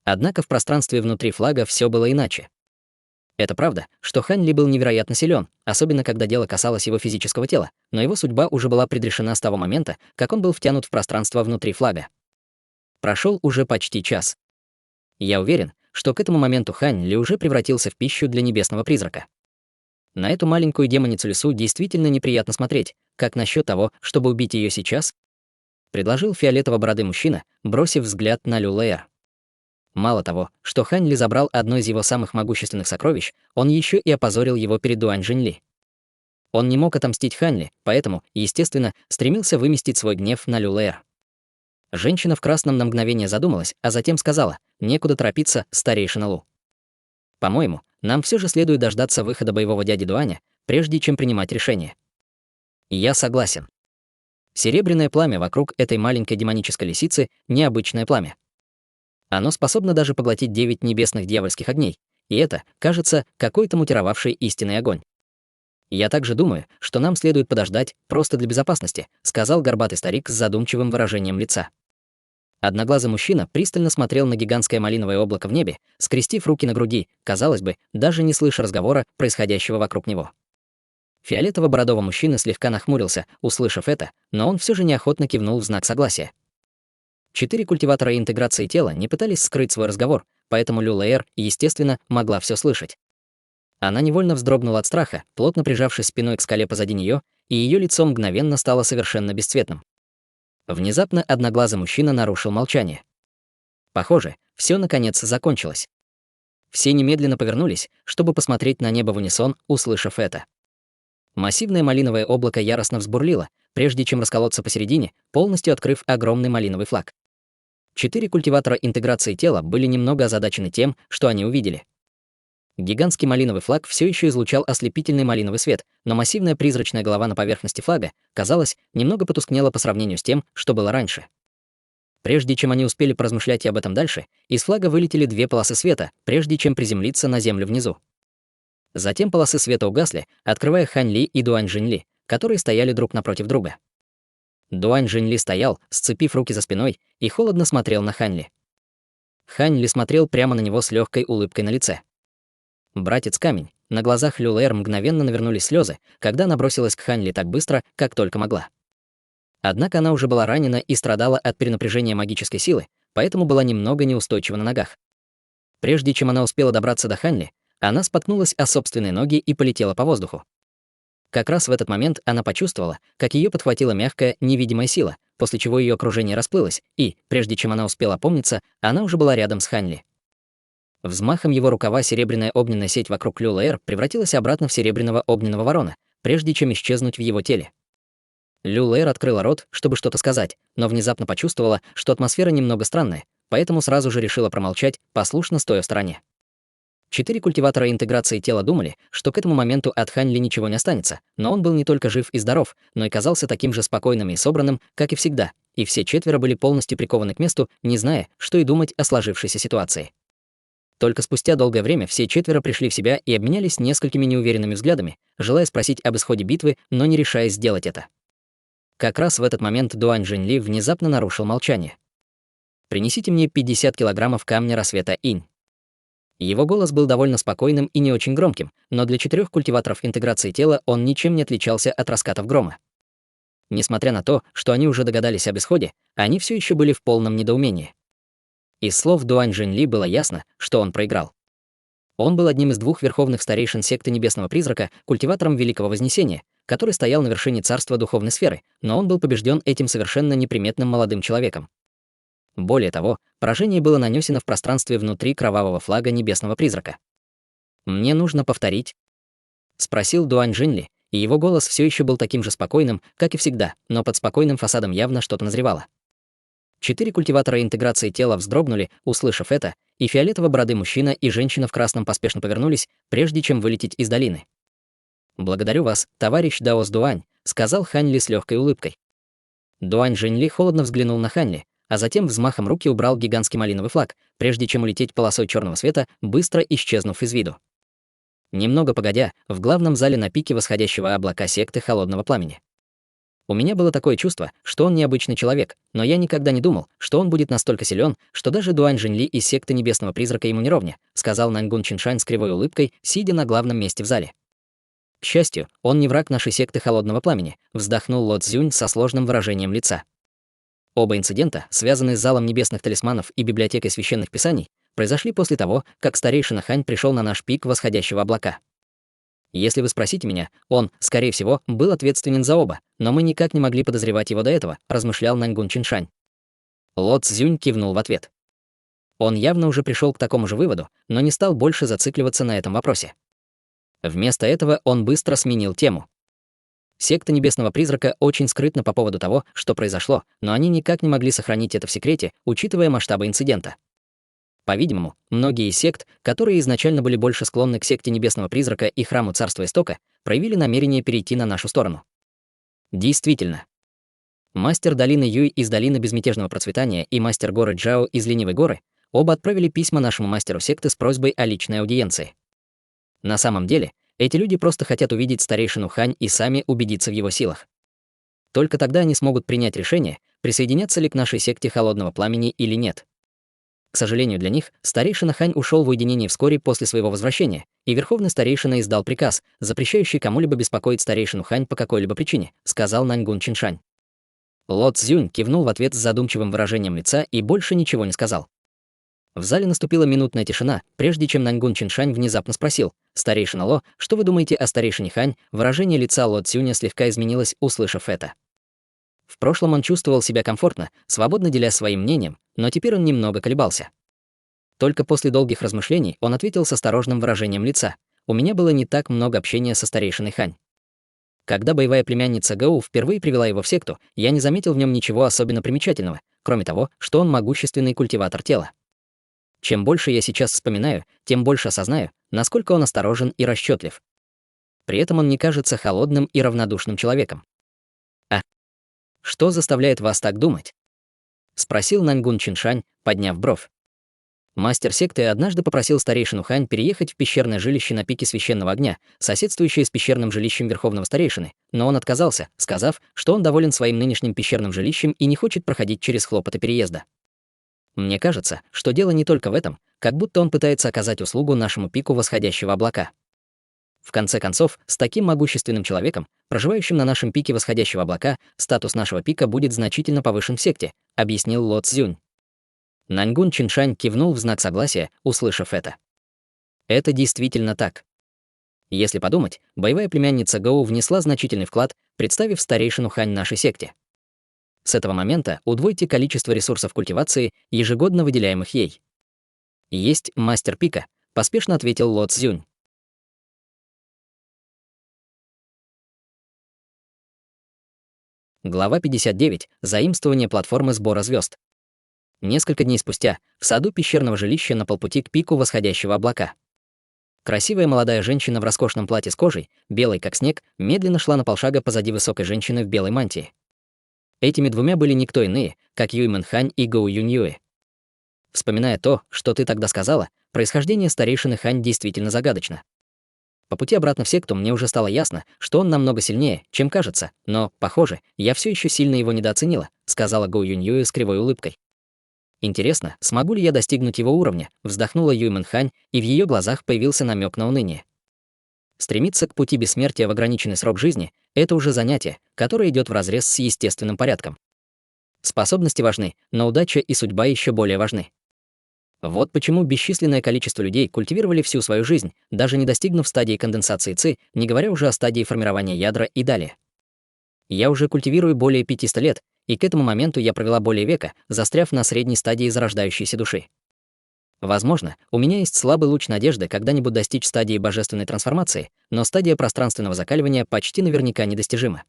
Однако в пространстве внутри флага все было иначе. Это правда, что Хань Ли был невероятно силен, особенно когда дело касалось его физического тела, но его судьба уже была предрешена с того момента, как он был втянут в пространство внутри флага. Прошел уже почти час. Я уверен, что к этому моменту Хань Ли уже превратился в пищу для Небесного Призрака. На эту маленькую демоницу лесу действительно неприятно смотреть. Как насчет того, чтобы убить ее сейчас? Предложил фиолетово-бородый мужчина, бросив взгляд на Лю Лэйр. Мало того, что Хань Ли забрал одно из его самых могущественных сокровищ, он еще и опозорил его перед Дуань Жэньли. Он не мог отомстить Хань Ли, поэтому, естественно, стремился выместить свой гнев на Лю Лэйр. Женщина в красном на мгновение задумалась, а затем сказала: «Некуда торопиться, старейшина Лу. По-моему, нам все же следует дождаться выхода боевого дяди Дуаня, прежде чем принимать решение». Я согласен. Серебряное пламя вокруг этой маленькой демонической лисицы — необычное пламя. Оно способно даже поглотить 9 небесных дьявольских огней, и это, кажется, какой-то мутировавший истинный огонь. «Я также думаю, что нам следует подождать, просто для безопасности», сказал горбатый старик с задумчивым выражением лица. Одноглазый мужчина пристально смотрел на гигантское малиновое облако в небе, скрестив руки на груди, казалось бы, даже не слыша разговора, происходящего вокруг него. Фиолетово-бородого мужчина слегка нахмурился, услышав это, но он все же неохотно кивнул в знак согласия. 4 культиватора интеграции тела не пытались скрыть свой разговор, поэтому Лю Лэйр, естественно, могла все слышать. Она невольно вздрогнула от страха, плотно прижавшись спиной к скале позади нее, и ее лицо мгновенно стало совершенно бесцветным. Внезапно одноглазый мужчина нарушил молчание. Похоже, все наконец закончилось. Все немедленно повернулись, чтобы посмотреть на небо в унисон, услышав это. Массивное малиновое облако яростно взбурлило, прежде чем расколоться посередине, полностью открыв огромный малиновый флаг. 4 культиватора интеграции тела были немного озадачены тем, что они увидели. Гигантский малиновый флаг все еще излучал ослепительный малиновый свет, но массивная призрачная голова на поверхности флага, казалось, немного потускнела по сравнению с тем, что было раньше. Прежде чем они успели поразмышлять об этом дальше, из флага вылетели 2 полосы света, прежде чем приземлиться на землю внизу. Затем полосы света угасли, открывая Хань Ли и Дуань Жэньли, которые стояли друг напротив друга. Дуань Жинли стоял, сцепив руки за спиной, и холодно смотрел на Хань Ли. Хань Ли смотрел прямо на него с легкой улыбкой на лице. Братец Камень, на глазах Люлэр мгновенно навернулись слезы, когда она бросилась к Хань Ли так быстро, как только могла. Однако она уже была ранена и страдала от перенапряжения магической силы, поэтому была немного неустойчива на ногах. Прежде чем она успела добраться до Хань Ли, она споткнулась о собственные ноги и полетела по воздуху. Как раз в этот момент она почувствовала, как ее подхватила мягкая, невидимая сила, после чего ее окружение расплылось, и, прежде чем она успела опомниться, она уже была рядом с Хань Ли. Взмахом его рукава серебряная огненная сеть вокруг Люлэр превратилась обратно в серебряного огненного ворона, прежде чем исчезнуть в его теле. Люлэр открыла рот, чтобы что-то сказать, но внезапно почувствовала, что атмосфера немного странная, поэтому сразу же решила промолчать, послушно стоя в стороне. 4 культиватора интеграции тела думали, что к этому моменту от Хань Ли ничего не останется, но он был не только жив и здоров, но и казался таким же спокойным и собранным, как и всегда, и все 4 были полностью прикованы к месту, не зная, что и думать о сложившейся ситуации. Только спустя долгое время все 4 пришли в себя и обменялись несколькими неуверенными взглядами, желая спросить об исходе битвы, но не решаясь сделать это. Как раз в этот момент Дуань Жинли внезапно нарушил молчание. «Принесите мне 50 килограммов камня рассвета инь». Его голос был довольно спокойным и не очень громким, но для 4 культиваторов интеграции тела он ничем не отличался от раскатов грома. Несмотря на то, что они уже догадались об исходе, они все еще были в полном недоумении. Из слов Дуань Жинли было ясно, что он проиграл. Он был одним из 2 верховных старейшин секты Небесного Призрака, культиватором Великого Вознесения, который стоял на вершине царства духовной сферы, но он был побежден этим совершенно неприметным молодым человеком. Более того, поражение было нанесено в пространстве внутри кровавого флага Небесного Призрака. «Мне нужно повторить?» — спросил Дуань Жинли, и его голос все еще был таким же спокойным, как и всегда, но под спокойным фасадом явно что-то назревало. 4 культиватора интеграции тела вздрогнули, услышав это, и фиолетово-бородый мужчина и женщина в красном поспешно повернулись, прежде чем вылететь из долины. «Благодарю вас, товарищ Даос Дуань», — сказал Хань Ли с легкой улыбкой. Дуань Жинли холодно взглянул на Хань Ли, а затем взмахом руки убрал гигантский малиновый флаг, прежде чем улететь полосой черного света, быстро исчезнув из виду. Немного погодя, в главном зале на пике восходящего облака секты Холодного Пламени. У меня было такое чувство, что он необычный человек, но я никогда не думал, что он будет настолько силен, что даже Дуань Жинли из секты Небесного Призрака ему не ровня, сказал Наньгун Чиншань с кривой улыбкой, сидя на главном месте в зале. К счастью, он не враг нашей секты Холодного Пламени, вздохнул Ло Цзюнь со сложным выражением лица. Оба инцидента, связанные с залом небесных талисманов и библиотекой священных писаний, произошли после того, как старейшина Хань пришел на наш пик восходящего облака. Если вы спросите меня, он, скорее всего, был ответственен за оба, но мы никак не могли подозревать его до этого, размышлял Наньгун Чиншань. Ло Цзюнь кивнул в ответ. Он явно уже пришел к такому же выводу, но не стал больше зацикливаться на этом вопросе. Вместо этого он быстро сменил тему. Секта Небесного Призрака очень скрытна по поводу того, что произошло, но они никак не могли сохранить это в секрете, учитывая масштабы инцидента. По-видимому, многие из сект, которые изначально были больше склонны к секте Небесного Призрака и Храму Царства Истока, проявили намерение перейти на нашу сторону. Действительно. Мастер долины Юй из долины Безмятежного Процветания и мастер горы Джао из Ленивой горы оба отправили письма нашему мастеру секты с просьбой о личной аудиенции. На самом деле, эти люди просто хотят увидеть старейшину Хань и сами убедиться в его силах. Только тогда они смогут принять решение, присоединяться ли к нашей секте Холодного Пламени или нет. К сожалению для них, старейшина Хань ушел в уединение вскоре после своего возвращения, и верховный старейшина издал приказ, запрещающий кому-либо беспокоить старейшину Хань по какой-либо причине, сказал Наньгун Чиншань. Ло Цзюнь кивнул в ответ с задумчивым выражением лица и больше ничего не сказал. В зале наступила минутная тишина, прежде чем Наньгун Чиншань внезапно спросил: «Старейшина Ло, что вы думаете о старейшине Хань?» Выражение лица Ло Цзюня слегка изменилось, услышав это. В прошлом он чувствовал себя комфортно, свободно делясь своим мнением, но теперь он немного колебался. Только после долгих размышлений он ответил с осторожным выражением лица: «У меня было не так много общения со старейшиной Хань. Когда боевая племянница Гэу впервые привела его в секту, я не заметил в нем ничего особенно примечательного, кроме того, что он могущественный культиватор тела. Чем больше я сейчас вспоминаю, тем больше осознаю, насколько он осторожен и расчетлив. При этом он не кажется холодным и равнодушным человеком». «А что заставляет вас так думать?» — спросил Наньгун Чиншань, подняв бровь. Мастер секты однажды попросил старейшину Хань переехать в пещерное жилище на пике священного огня, соседствующее с пещерным жилищем верховного старейшины, но он отказался, сказав, что он доволен своим нынешним пещерным жилищем и не хочет проходить через хлопоты переезда. Мне кажется, что дело не только в этом, как будто он пытается оказать услугу нашему пику восходящего облака. В конце концов, с таким могущественным человеком, проживающим на нашем пике восходящего облака, статус нашего пика будет значительно повышен в секте, объяснил Ло Цзюнь. Наньгун Чиншань кивнул в знак согласия, услышав это. Это действительно так. Если подумать, боевая племянница Гоу внесла значительный вклад, представив старейшину Хань нашей секте. С этого момента удвойте количество ресурсов культивации, ежегодно выделяемых ей. Есть мастер пика, поспешно ответил Ло Цзюнь. Глава 59. Заимствование платформы сбора звезд. Несколько дней спустя, в саду пещерного жилища на полпути к пику восходящего облака. Красивая молодая женщина в роскошном платье с кожей, белой как снег, медленно шла на полшага позади высокой женщины в белой мантии. Этими двумя были никто иные, как Юймэн Хань и Гоу Юньюэ. Вспоминая то, что ты тогда сказала, происхождение старейшины Хань действительно загадочно. По пути обратно в секту мне уже стало ясно, что он намного сильнее, чем кажется, но, похоже, я все еще сильно его недооценила, сказала Гоу Юньюэ с кривой улыбкой. Интересно, смогу ли я достигнуть его уровня, вздохнула Юймэн Хань, и в ее глазах появился намек на уныние. Стремиться к пути бессмертия в ограниченный срок жизни — это уже занятие, которое идет вразрез с естественным порядком. Способности важны, но удача и судьба еще более важны. Вот почему бесчисленное количество людей культивировали всю свою жизнь, даже не достигнув стадии конденсации ЦИ, не говоря уже о стадии формирования ядра и далее. Я уже культивирую более 500 лет, и к этому моменту я провела более века, застряв на средней стадии зарождающейся души. Возможно, у меня есть слабый луч надежды когда-нибудь достичь стадии божественной трансформации, но стадия пространственного закаливания почти наверняка недостижима.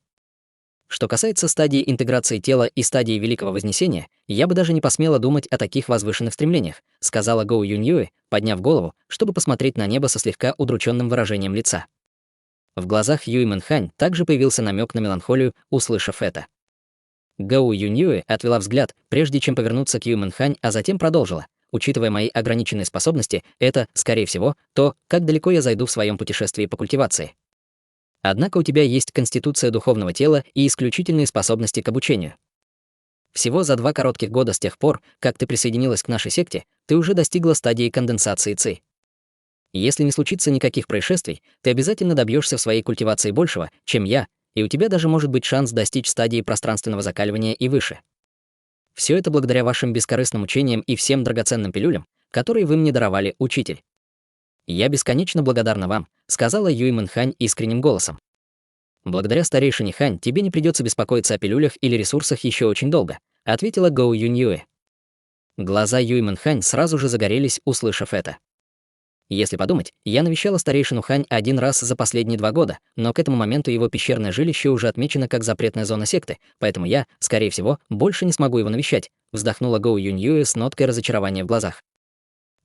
Что касается стадии интеграции тела и стадии Великого Вознесения, я бы даже не посмела думать о таких возвышенных стремлениях, сказала Гоу Юньюэ, подняв голову, чтобы посмотреть на небо со слегка удрученным выражением лица. В глазах Юймэн Хань также появился намек на меланхолию, услышав это. Гоу Юньюэ отвела взгляд, прежде чем повернуться к Юймэн Хань, а затем продолжила. Учитывая мои ограниченные способности, это, скорее всего, то, как далеко я зайду в своем путешествии по культивации. Однако у тебя есть конституция духовного тела и исключительные способности к обучению. Всего за 2 коротких года с тех пор, как ты присоединилась к нашей секте, ты уже достигла стадии конденсации ЦИ. Если не случится никаких происшествий, ты обязательно добьешься в своей культивации большего, чем я, и у тебя даже может быть шанс достичь стадии пространственного закаливания и выше. Все это благодаря вашим бескорыстным учениям и всем драгоценным пилюлям, которые вы мне даровали, учитель. «Я бесконечно благодарна вам», — сказала Юймэн Хань искренним голосом. «Благодаря старейшине Хань тебе не придется беспокоиться о пилюлях или ресурсах еще очень долго», — ответила Гоу Юньюэ. Глаза Юймэн Хань сразу же загорелись, услышав это. Если подумать, я навещала старейшину Хань 1 раз за последние 2 года, но к этому моменту его пещерное жилище уже отмечено как запретная зона секты, поэтому я, скорее всего, больше не смогу его навещать, вздохнула Гоу Юньюэ с ноткой разочарования в глазах.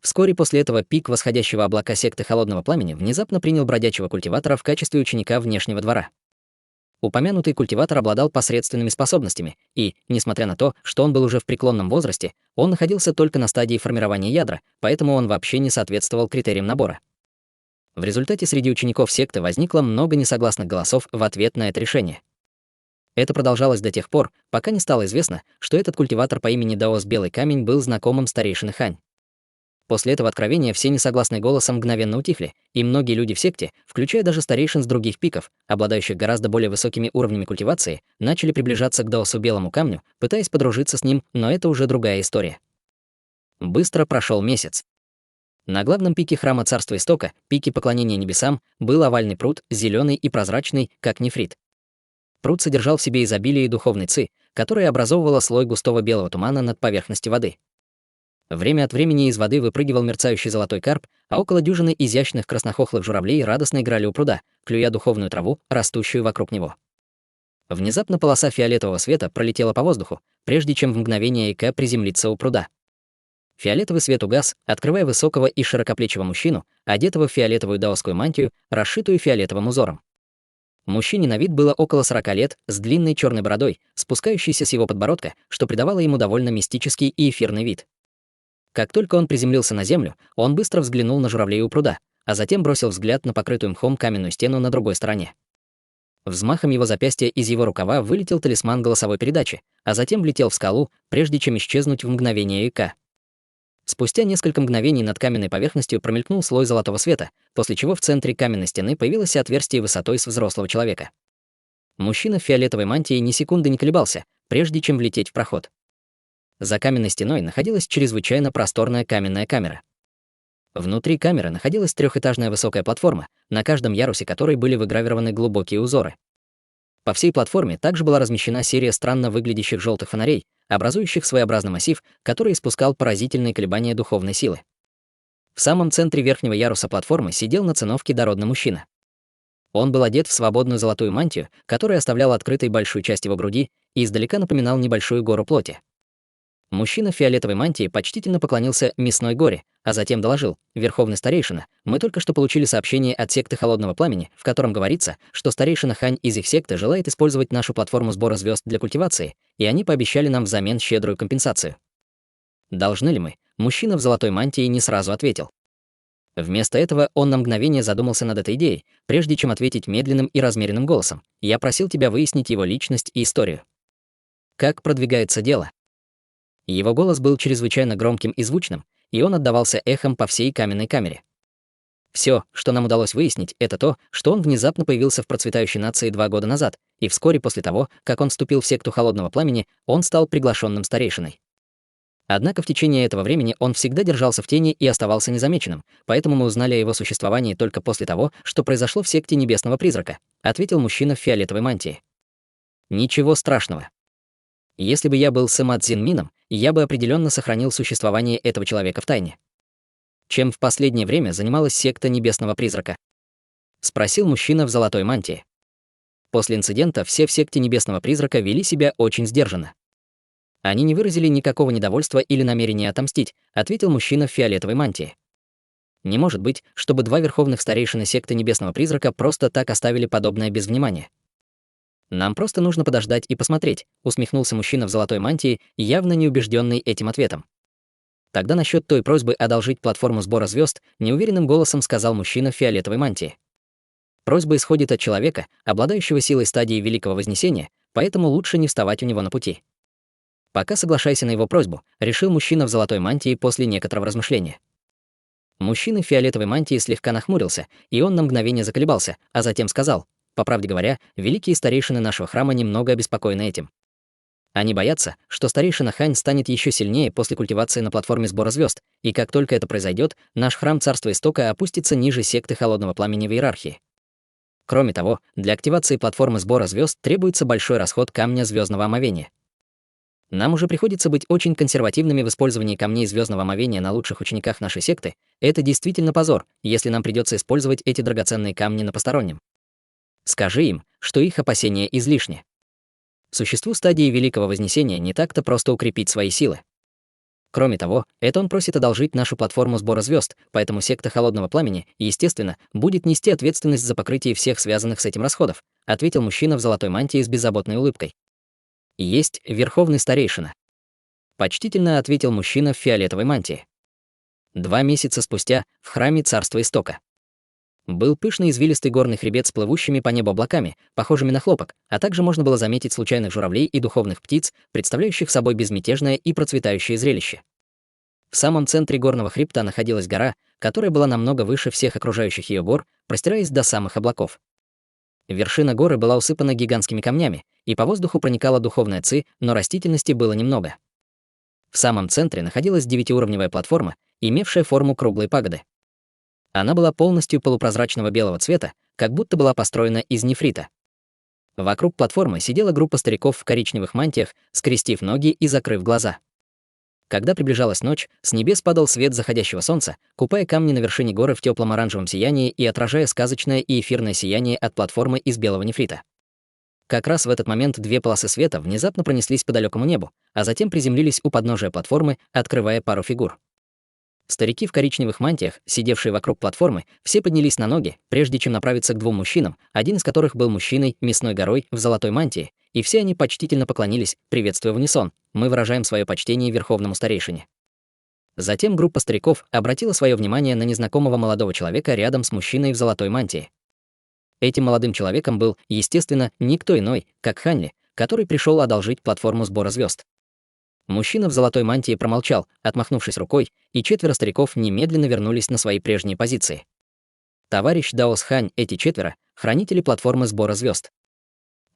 Вскоре после этого пик восходящего облака секты Холодного Пламени внезапно принял бродячего культиватора в качестве ученика внешнего двора. Упомянутый культиватор обладал посредственными способностями, и, несмотря на то, что он был уже в преклонном возрасте, он находился только на стадии формирования ядра, поэтому он вообще не соответствовал критериям набора. В результате среди учеников секты возникло много несогласных голосов в ответ на это решение. Это продолжалось до тех пор, пока не стало известно, что этот культиватор по имени Даос Белый Камень был знакомым старейшины Хань. После этого откровения все несогласные голосом мгновенно утихли, и многие люди в секте, включая даже старейшин с других пиков, обладающих гораздо более высокими уровнями культивации, начали приближаться к Даосу Белому Камню, пытаясь подружиться с ним, но это уже другая история. Быстро прошел месяц. На главном пике храма Царства Истока, пике поклонения небесам, был овальный пруд, зеленый и прозрачный, как нефрит. Пруд содержал в себе изобилие духовной ци, которая образовывала слой густого белого тумана над поверхностью воды. Время от времени из воды выпрыгивал мерцающий золотой карп, а около дюжины изящных краснохохлых журавлей радостно играли у пруда, клюя духовную траву, растущую вокруг него. Внезапно полоса фиолетового света пролетела по воздуху, прежде чем в мгновение Эйка приземлиться у пруда. Фиолетовый свет угас, открывая высокого и широкоплечего мужчину, одетого в фиолетовую даосскую мантию, расшитую фиолетовым узором. Мужчине на вид было около 40 лет, с длинной черной бородой, спускающейся с его подбородка, что придавало ему довольно мистический и эфирный вид. Как только он приземлился на землю, он быстро взглянул на журавлей у пруда, а затем бросил взгляд на покрытую мхом каменную стену на другой стороне. Взмахом его запястья из его рукава вылетел талисман голосовой передачи, а затем влетел в скалу, прежде чем исчезнуть в мгновение ока. Спустя несколько мгновений над каменной поверхностью промелькнул слой золотого света, после чего в центре каменной стены появилось отверстие высотой с взрослого человека. Мужчина в фиолетовой мантии ни секунды не колебался, прежде чем влететь в проход. За каменной стеной находилась чрезвычайно просторная каменная камера. Внутри камеры находилась трехэтажная высокая платформа, на каждом ярусе которой были выгравированы глубокие узоры. По всей платформе также была размещена серия странно выглядящих желтых фонарей, образующих своеобразный массив, который испускал поразительные колебания духовной силы. В самом центре верхнего яруса платформы сидел на циновке дородный мужчина. Он был одет в свободную золотую мантию, которая оставляла открытой большую часть его груди и издалека напоминал небольшую гору плоти. Мужчина в фиолетовой мантии почтительно поклонился мясной горе, а затем доложил: «Верховный старейшина, мы только что получили сообщение от секты Холодного Пламени, в котором говорится, что старейшина Хань из их секты желает использовать нашу платформу сбора звезд для культивации, и они пообещали нам взамен щедрую компенсацию». Должны ли мы? Мужчина в золотой мантии не сразу ответил. Вместо этого он на мгновение задумался над этой идеей, прежде чем ответить медленным и размеренным голосом: «Я просил тебя выяснить его личность и историю». «Как продвигается дело?» Его голос был чрезвычайно громким и звучным, и он отдавался эхом по всей каменной камере. Все, что нам удалось выяснить, это то, что он внезапно появился в процветающей нации 2 года назад, и вскоре после того, как он вступил в секту Холодного Пламени, он стал приглашенным старейшиной. Однако в течение этого времени он всегда держался в тени и оставался незамеченным, поэтому мы узнали о его существовании только после того, что произошло в секте Небесного Призрака, ответил мужчина в фиолетовой мантии. Ничего страшного. Если бы я был Сымат Цзиньмином, я бы определенно сохранил существование этого человека в тайне. Чем в последнее время занималась секта Небесного Призрака? Спросил мужчина в золотой мантии. После инцидента все в секте Небесного Призрака вели себя очень сдержанно. Они не выразили никакого недовольства или намерения отомстить, ответил мужчина в фиолетовой мантии. Не может быть, чтобы 2 верховных старейшины секты Небесного Призрака просто так оставили подобное без внимания. Нам просто нужно подождать и посмотреть, усмехнулся мужчина в золотой мантии, явно не убежденный этим ответом. Тогда насчет той просьбы одолжить платформу сбора звезд, неуверенным голосом сказал мужчина в фиолетовой мантии. Просьба исходит от человека, обладающего силой стадии Великого Вознесения, поэтому лучше не вставать у него на пути. Пока соглашайся на его просьбу, решил мужчина в золотой мантии после некоторого размышления. Мужчина в фиолетовой мантии слегка нахмурился, и он на мгновение заколебался, а затем сказал: «По правде говоря, великие старейшины нашего храма немного обеспокоены этим. Они боятся, что старейшина Хань станет еще сильнее после культивации на платформе сбора звезд, и как только это произойдет, наш храм Царства Истока опустится ниже секты Холодного Пламени в иерархии. Кроме того, для активации платформы сбора звезд требуется большой расход камня звездного омовения. Нам уже приходится быть очень консервативными в использовании камней звездного омовения на лучших учениках нашей секты. Это действительно позор, если нам придется использовать эти драгоценные камни на постороннем. Скажи им, что их опасения излишни. Существу стадии Великого Вознесения не так-то просто укрепить свои силы. Кроме того, это он просит одолжить нашу платформу сбора звезд, поэтому секта Холодного Пламени, естественно, будет нести ответственность за покрытие всех связанных с этим расходов, ответил мужчина в золотой мантии с беззаботной улыбкой. Есть верховный старейшина. Почтительно ответил мужчина в фиолетовой мантии. 2 месяца спустя в храме Царства Истока. Был пышный извилистый горный хребет с плывущими по небу облаками, похожими на хлопок, а также можно было заметить случайных журавлей и духовных птиц, представляющих собой безмятежное и процветающее зрелище. В самом центре горного хребта находилась гора, которая была намного выше всех окружающих ее гор, простираясь до самых облаков. Вершина горы была усыпана гигантскими камнями, и по воздуху проникала духовная ци, но растительности было немного. В самом центре находилась 9-уровневая платформа, имевшая форму круглой пагоды. Она была полностью полупрозрачного белого цвета, как будто была построена из нефрита. Вокруг платформы сидела группа стариков в коричневых мантиях, скрестив ноги и закрыв глаза. Когда приближалась ночь, с небес падал свет заходящего солнца, купая камни на вершине горы в теплом оранжевом сиянии и отражая сказочное и эфирное сияние от платформы из белого нефрита. Как раз в этот момент 2 полосы света внезапно пронеслись по далекому небу, а затем приземлились у подножия платформы, открывая пару фигур. Старики в коричневых мантиях, сидевшие вокруг платформы, все поднялись на ноги, прежде чем направиться к 2 мужчинам, один из которых был мужчиной мясной горой в золотой мантии, и все они почтительно поклонились, приветствуя в унисон: «Мы выражаем свое почтение верховному старейшине». Затем группа стариков обратила свое внимание на незнакомого молодого человека рядом с мужчиной в золотой мантии. Этим молодым человеком был, естественно, никто иной, как Ханли, который пришел одолжить платформу сбора звезд. Мужчина в золотой мантии промолчал, отмахнувшись рукой, и 4 стариков немедленно вернулись на свои прежние позиции. Товарищ Даос Хань, эти 4 — хранители платформы сбора звезд.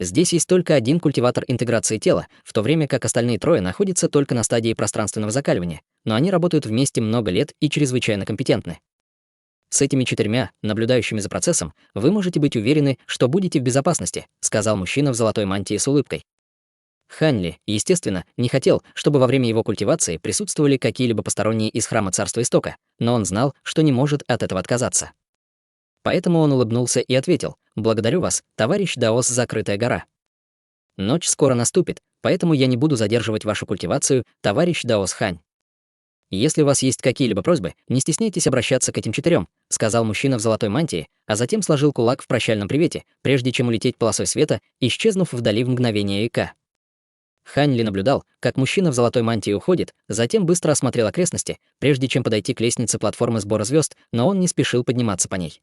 Здесь есть только один культиватор интеграции тела, в то время как остальные 3 находятся только на стадии пространственного закаливания, но они работают вместе много лет и чрезвычайно компетентны. С этими 4, наблюдающими за процессом, вы можете быть уверены, что будете в безопасности, сказал мужчина в золотой мантии с улыбкой. Ханли, естественно, не хотел, чтобы во время его культивации присутствовали какие-либо посторонние из храма Царства Истока, но он знал, что не может от этого отказаться. Поэтому он улыбнулся и ответил: «Благодарю вас, товарищ Даос Закрытая гора. Ночь скоро наступит, поэтому я не буду задерживать вашу культивацию, товарищ Даос Хань. Если у вас есть какие-либо просьбы, не стесняйтесь обращаться к этим 4, сказал мужчина в золотой мантии, а затем сложил кулак в прощальном привете, прежде чем улететь полосой света, исчезнув вдали в мгновение ика. Ханли наблюдал, как мужчина в золотой мантии уходит, затем быстро осмотрел окрестности, прежде чем подойти к лестнице платформы сбора звезд, но он не спешил подниматься по ней.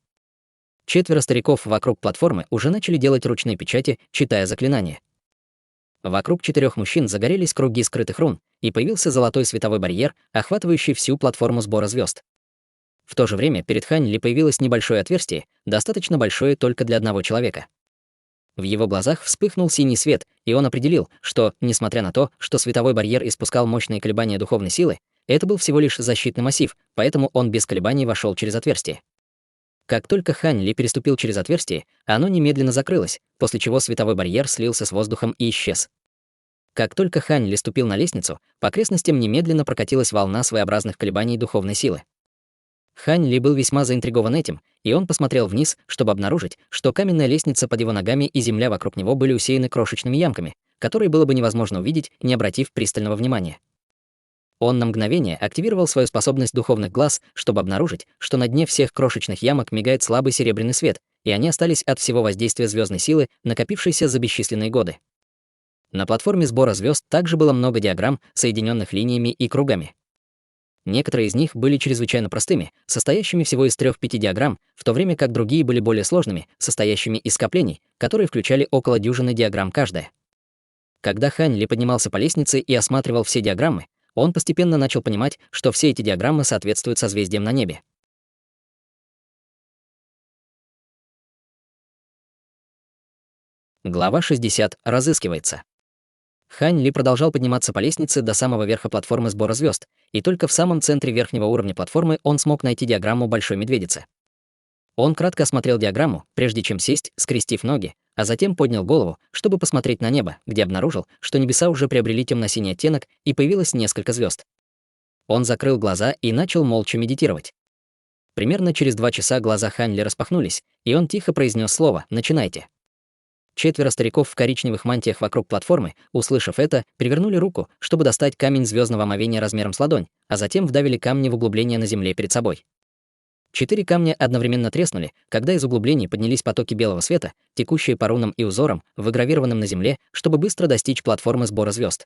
4 стариков вокруг платформы уже начали делать ручные печати, читая заклинания. Вокруг 4 мужчин загорелись круги скрытых рун, и появился золотой световой барьер, охватывающий всю платформу сбора звезд. В то же время перед Ханли появилось небольшое отверстие, достаточно большое только для одного человека. В его глазах вспыхнул синий свет, и он определил, что, несмотря на то, что световой барьер испускал мощные колебания духовной силы, это был всего лишь защитный массив, поэтому он без колебаний вошел через отверстие. Как только Ханли переступил через отверстие, оно немедленно закрылось, после чего световой барьер слился с воздухом и исчез. Как только Ханли ступил на лестницу, по окрестностям немедленно прокатилась волна своеобразных колебаний духовной силы. Ханли был весьма заинтригован этим, и он посмотрел вниз, чтобы обнаружить, что каменная лестница под его ногами и земля вокруг него были усеяны крошечными ямками, которые было бы невозможно увидеть, не обратив пристального внимания. Он на мгновение активировал свою способность духовных глаз, чтобы обнаружить, что на дне всех крошечных ямок мигает слабый серебряный свет, и они остались от всего воздействия звездной силы, накопившейся за бесчисленные годы. На платформе сбора звезд также было много диаграмм, соединенных линиями и кругами. Некоторые из них были чрезвычайно простыми, состоящими всего из 3-5 диаграмм, в то время как другие были более сложными, состоящими из скоплений, которые включали около дюжины диаграмм каждая. Когда Ханли поднимался по лестнице и осматривал все диаграммы, он постепенно начал понимать, что все эти диаграммы соответствуют созвездиям на небе. Глава 60. Разыскивается. Ханли продолжал подниматься по лестнице до самого верха платформы сбора звезд, и только в самом центре верхнего уровня платформы он смог найти диаграмму Большой Медведицы. Он кратко осмотрел диаграмму, прежде чем сесть, скрестив ноги, а затем поднял голову, чтобы посмотреть на небо, где обнаружил, что небеса уже приобрели темно-синий оттенок и появилось несколько звезд. Он закрыл глаза и начал молча медитировать. Примерно через 2 часа глаза Ханли распахнулись, и он тихо произнес слово «Начинайте». 4 стариков в коричневых мантиях вокруг платформы, услышав это, перевернули руку, чтобы достать камень звездного омовения размером с ладонь, а затем вдавили камни в углубление на земле перед собой. 4 камня одновременно треснули, когда из углублений поднялись потоки белого света, текущие по рунам и узорам, выгравированным на земле, чтобы быстро достичь платформы сбора звезд.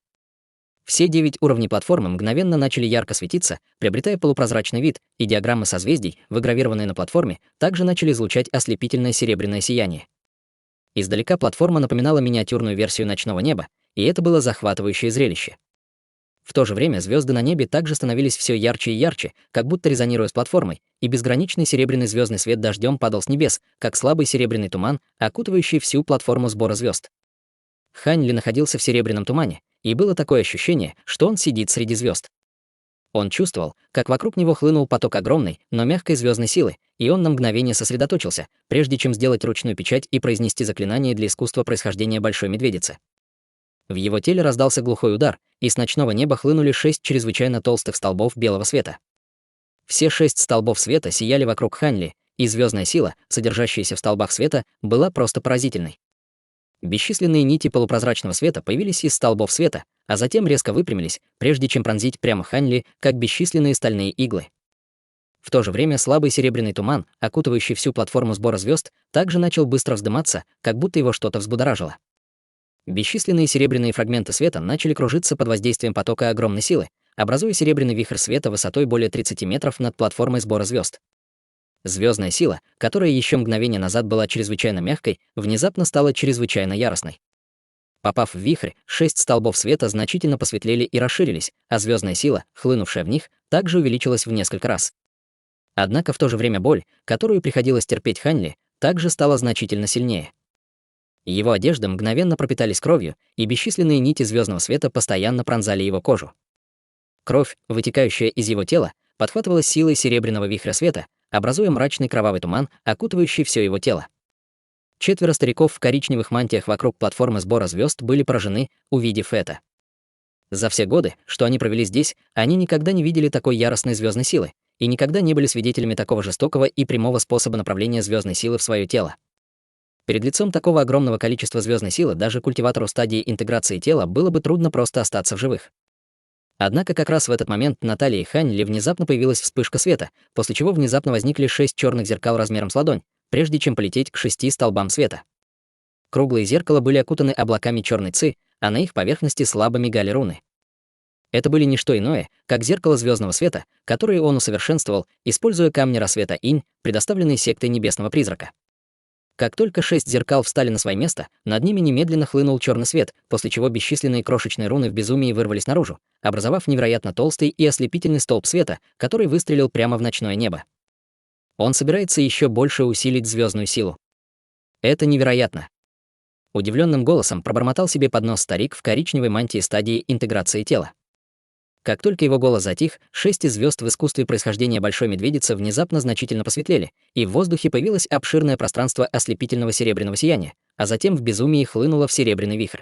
Все 9 уровней платформы мгновенно начали ярко светиться, приобретая полупрозрачный вид, и диаграммы созвездий, выгравированные на платформе, также начали излучать ослепительное серебряное сияние. Издалека платформа напоминала миниатюрную версию ночного неба, и это было захватывающее зрелище. В то же время звезды на небе также становились все ярче и ярче, как будто резонируя с платформой, и безграничный серебряный звездный свет дождем падал с небес, как слабый серебряный туман, окутывающий всю платформу сбора звезд. Ханли находился в серебряном тумане, и было такое ощущение, что он сидит среди звезд. Он чувствовал, как вокруг него хлынул поток огромной, но мягкой звездной силы, и он на мгновение сосредоточился, прежде чем сделать ручную печать и произнести заклинание для искусства происхождения Большой Медведицы. В его теле раздался глухой удар, и с ночного неба хлынули 6 чрезвычайно толстых столбов белого света. Все 6 столбов света сияли вокруг Ханли, и звездная сила, содержащаяся в столбах света, была просто поразительной. Бесчисленные нити полупрозрачного света появились из столбов света, а затем резко выпрямились, прежде чем пронзить прямо Ханли, как бесчисленные стальные иглы. В то же время слабый серебряный туман, окутывающий всю платформу сбора звезд, также начал быстро вздыматься, как будто его что-то взбудоражило. Бесчисленные серебряные фрагменты света начали кружиться под воздействием потока огромной силы, образуя серебряный вихрь света высотой более 30 метров над платформой сбора звезд. Звездная сила, которая еще мгновение назад была чрезвычайно мягкой, внезапно стала чрезвычайно яростной. Попав в вихрь, 6 столбов света значительно посветлели и расширились, а звездная сила, хлынувшая в них, также увеличилась в несколько раз. Однако в то же время боль, которую приходилось терпеть Ханли, также стала значительно сильнее. Его одежды мгновенно пропитались кровью, и бесчисленные нити звездного света постоянно пронзали его кожу. Кровь, вытекающая из его тела, подхватывалась силой серебряного вихря света, образуя мрачный кровавый туман, окутывающий все его тело. 4 стариков в коричневых мантиях вокруг платформы сбора звезд были поражены, увидев это. За все годы, что они провели здесь, они никогда не видели такой яростной звездной силы и никогда не были свидетелями такого жестокого и прямого способа направления звездной силы в свое тело. Перед лицом такого огромного количества звездной силы даже культиватору стадии интеграции тела было бы трудно просто остаться в живых. Однако как раз в этот момент на талии Ханли внезапно появилась вспышка света, после чего внезапно возникли 6 черных зеркал размером с ладонь, прежде чем полететь к 6 столбам света. Круглые зеркала были окутаны облаками черной ци, а на их поверхности слабо мигали руны. Это были не что иное, как зеркало звездного света, которые он усовершенствовал, используя камни рассвета Инь, предоставленные сектой небесного призрака. Как только 6 зеркал встали на свое место, над ними немедленно хлынул черный свет, после чего бесчисленные крошечные руны в безумии вырвались наружу, образовав невероятно толстый и ослепительный столб света, который выстрелил прямо в ночное небо. Он собирается еще больше усилить звездную силу. Это невероятно. Удивленным голосом пробормотал себе под нос старик в коричневой мантии стадии интеграции тела. Как только его голос затих, 6 из звезд в искусстве происхождения Большой Медведицы внезапно значительно посветлели, и в воздухе появилось обширное пространство ослепительного серебряного сияния, а затем в безумии хлынуло в серебряный вихрь.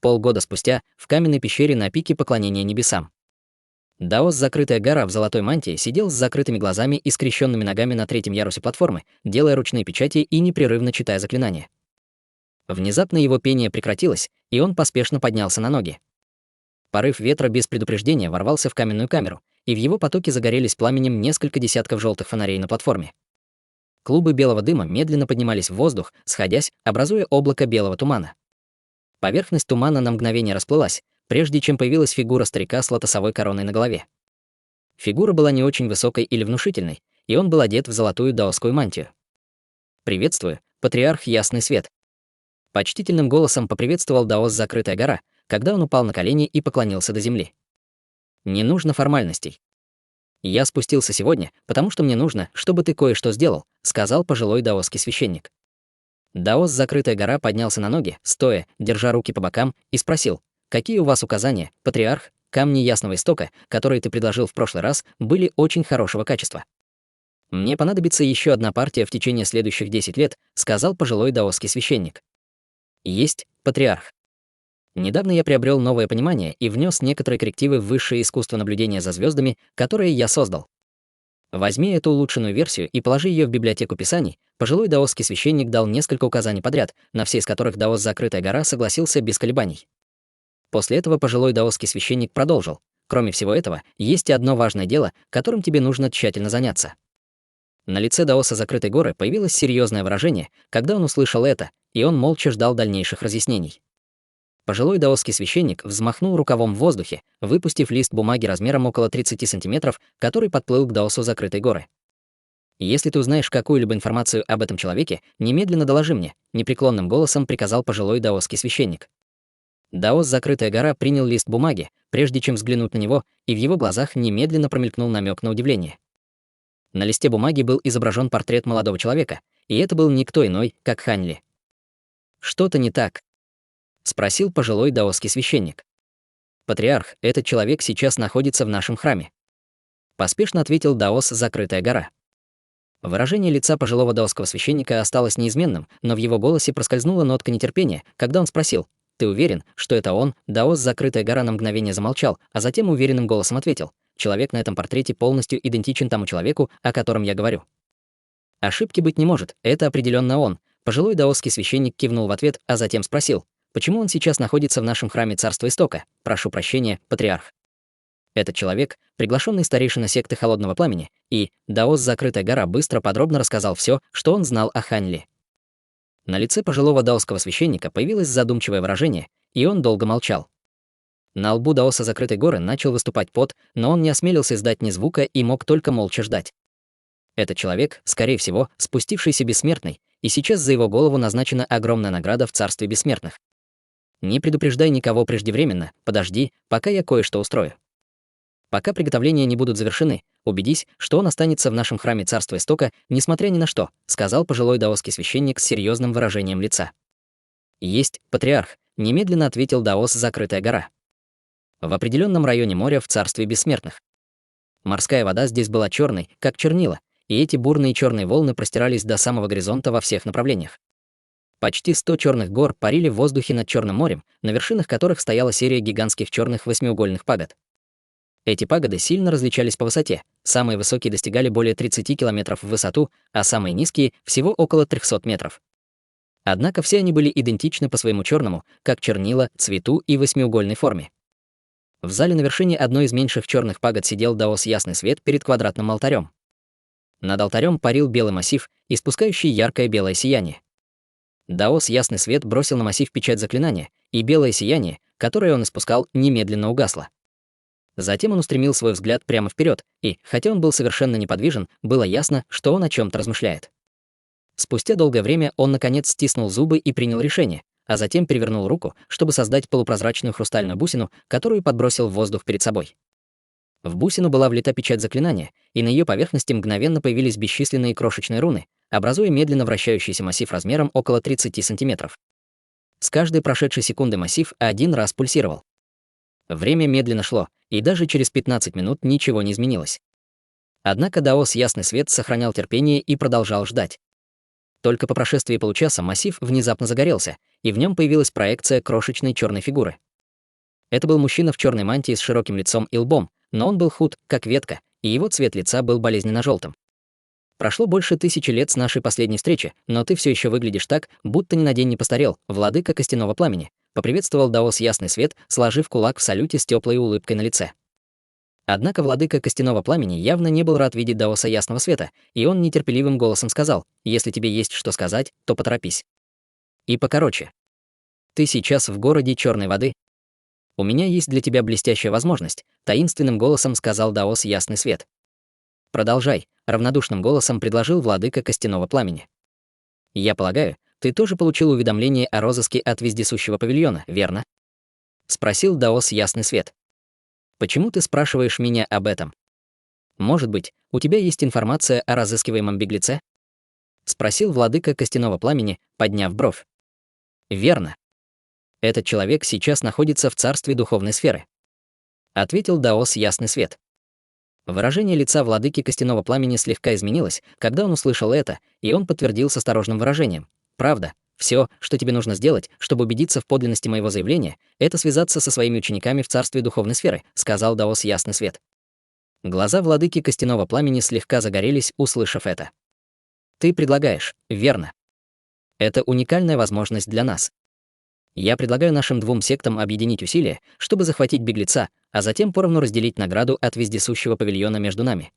Полгода спустя, в каменной пещере на пике поклонения небесам. Даос, закрытая гора в золотой мантии, сидел с закрытыми глазами и скрещенными ногами на 3-м ярусе платформы, делая ручные печати и непрерывно читая заклинания. Внезапно его пение прекратилось, и он поспешно поднялся на ноги. Порыв ветра без предупреждения ворвался в каменную камеру, и в его потоке загорелись пламенем несколько десятков желтых фонарей на платформе. Клубы белого дыма медленно поднимались в воздух, сходясь, образуя облако белого тумана. Поверхность тумана на мгновение расплылась, прежде чем появилась фигура старика с лотосовой короной на голове. Фигура была не очень высокой или внушительной, и он был одет в золотую даосскую мантию. «Приветствую, патриарх Ясный Свет». Почтительным голосом поприветствовал Даос закрытая гора, когда он упал на колени и поклонился до земли. «Не нужно формальностей. Я спустился сегодня, потому что мне нужно, чтобы ты кое-что сделал», сказал пожилой даосский священник. Даос закрытая гора поднялся на ноги, стоя, держа руки по бокам, и спросил: «Какие у вас указания, патриарх? Камни Ясного Истока, которые ты предложил в прошлый раз, были очень хорошего качества. Мне понадобится еще одна партия в течение следующих 10 лет», сказал пожилой даосский священник. «Есть, патриарх. Недавно я приобрел новое понимание и внес некоторые коррективы в высшее искусство наблюдения за звездами, которое я создал. Возьми эту улучшенную версию и положи ее в библиотеку писаний». Пожилой даосский священник дал несколько указаний подряд, на все из которых Даос закрытая гора согласился без колебаний. После этого пожилой даосский священник продолжил: «Кроме всего этого, есть и одно важное дело, которым тебе нужно тщательно заняться». На лице Даоса закрытой горы появилось серьезное выражение, когда он услышал это, и он молча ждал дальнейших разъяснений. Пожилой даосский священник взмахнул рукавом в воздухе, выпустив лист бумаги размером около 30 сантиметров, который подплыл к Даосу закрытой горы. «Если ты узнаешь какую-либо информацию об этом человеке, немедленно доложи мне», непреклонным голосом приказал пожилой даосский священник. Даос закрытая гора принял лист бумаги, прежде чем взглянуть на него, и в его глазах немедленно промелькнул намек на удивление. На листе бумаги был изображен портрет молодого человека, и это был никто иной, как Ханли. «Что-то не так?» — спросил пожилой даосский священник. «Патриарх, этот человек сейчас находится в нашем храме», — поспешно ответил Даос закрытая гора. Выражение лица пожилого даосского священника осталось неизменным, но в его голосе проскользнула нотка нетерпения, когда он спросил: «Ты уверен, что это он?» Даос закрытая гора на мгновение замолчал, а затем уверенным голосом ответил: «Человек на этом портрете полностью идентичен тому человеку, о котором я говорю». «Ошибки быть не может, это определенно он». Пожилой даосский священник кивнул в ответ, а затем спросил: «Почему он сейчас находится в нашем храме Царства Истока? Прошу прощения, патриарх». Этот человек — приглашенный старейшина секты Холодного Пламени, и Даос закрытая гора быстро подробно рассказал все, что он знал о Ханли. На лице пожилого даосского священника появилось задумчивое выражение, и он долго молчал. На лбу Даоса закрытой горы начал выступать пот, но он не осмелился издать ни звука и мог только молча ждать. Этот человек, скорее всего, спустившийся бессмертный, и сейчас за его голову назначена огромная награда в царстве бессмертных. Не предупреждай никого преждевременно, подожди, пока я кое-что устрою. Пока приготовления не будут завершены, убедись, что он останется в нашем храме царства Истока, несмотря ни на что, сказал пожилой даосский священник с серьезным выражением лица. Есть, патриарх, немедленно ответил Даос закрытая гора. В определенном районе моря в царстве бессмертных. Морская вода здесь была черной, как чернила, и эти бурные черные волны простирались до самого горизонта во всех направлениях. Почти 100 черных гор парили в воздухе над Черным морем, на вершинах которых стояла серия гигантских черных восьмиугольных пагод. Эти пагоды сильно различались по высоте. Самые высокие достигали более 30 километров в высоту, а самые низкие — всего около 300 метров. Однако все они были идентичны по своему черному, как чернила, цвету и восьмиугольной форме. В зале на вершине одной из меньших черных пагод сидел Даос Ясный Свет перед квадратным алтарем. Над алтарем парил белый массив, испускающий яркое белое сияние. Даос Ясный Свет бросил на массив печать заклинания, и белое сияние, которое он испускал, немедленно угасло. Затем он устремил свой взгляд прямо вперед, и, хотя он был совершенно неподвижен, было ясно, что он о чем-то размышляет. Спустя долгое время он, наконец, стиснул зубы и принял решение, а затем перевернул руку, чтобы создать полупрозрачную хрустальную бусину, которую подбросил в воздух перед собой. В бусину была влита печать заклинания, и на ее поверхности мгновенно появились бесчисленные крошечные руны, образуя медленно вращающийся массив размером около 30 сантиметров. С каждой прошедшей секунды массив один раз пульсировал. Время медленно шло, и даже через 15 минут ничего не изменилось. Однако Даос Ясный Свет сохранял терпение и продолжал ждать. Только по прошествии получаса массив внезапно загорелся, и в нем появилась проекция крошечной черной фигуры. Это был мужчина в черной мантии с широким лицом и лбом, но он был худ, как ветка, и его цвет лица был болезненно желтым. Прошло больше 1000 лет с нашей последней встречи, но ты все еще выглядишь так, будто ни на день не постарел, владыка костяного пламени, поприветствовал Даос Ясный Свет, сложив кулак в салюте с теплой улыбкой на лице. Однако владыка костяного пламени явно не был рад видеть Даоса Ясного Света, и он нетерпеливым голосом сказал: «Если тебе есть что сказать, то поторопись. И покороче. Ты сейчас в городе Черной воды. У меня есть для тебя блестящая возможность», — таинственным голосом сказал Даос Ясный Свет. «Продолжай», — равнодушным голосом предложил владыка костяного пламени. «Я полагаю, ты тоже получил уведомление о розыске от вездесущего павильона, верно?» — спросил Даос Ясный Свет. «Почему ты спрашиваешь меня об этом? Может быть, у тебя есть информация о разыскиваемом беглеце?» — спросил владыка костяного пламени, подняв бровь. «Верно. Этот человек сейчас находится в царстве духовной сферы», — ответил Даос Ясный Свет. Выражение лица владыки костяного пламени слегка изменилось, когда он услышал это, и он подтвердил с осторожным выражением: «Правда, все, что тебе нужно сделать, чтобы убедиться в подлинности моего заявления, это связаться со своими учениками в царстве духовной сферы», — сказал Даос Ясный Свет. Глаза владыки костяного пламени слегка загорелись, услышав это. «Ты предлагаешь, верно. Это уникальная возможность для нас. Я предлагаю нашим двум сектам объединить усилия, чтобы захватить беглеца, а затем поровну разделить награду от вездесущего павильона между нами.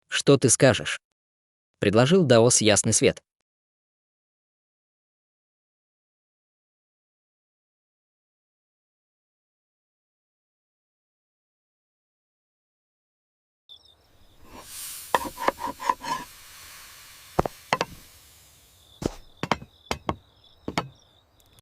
Что ты скажешь?» — предложил Даос Ясный Свет.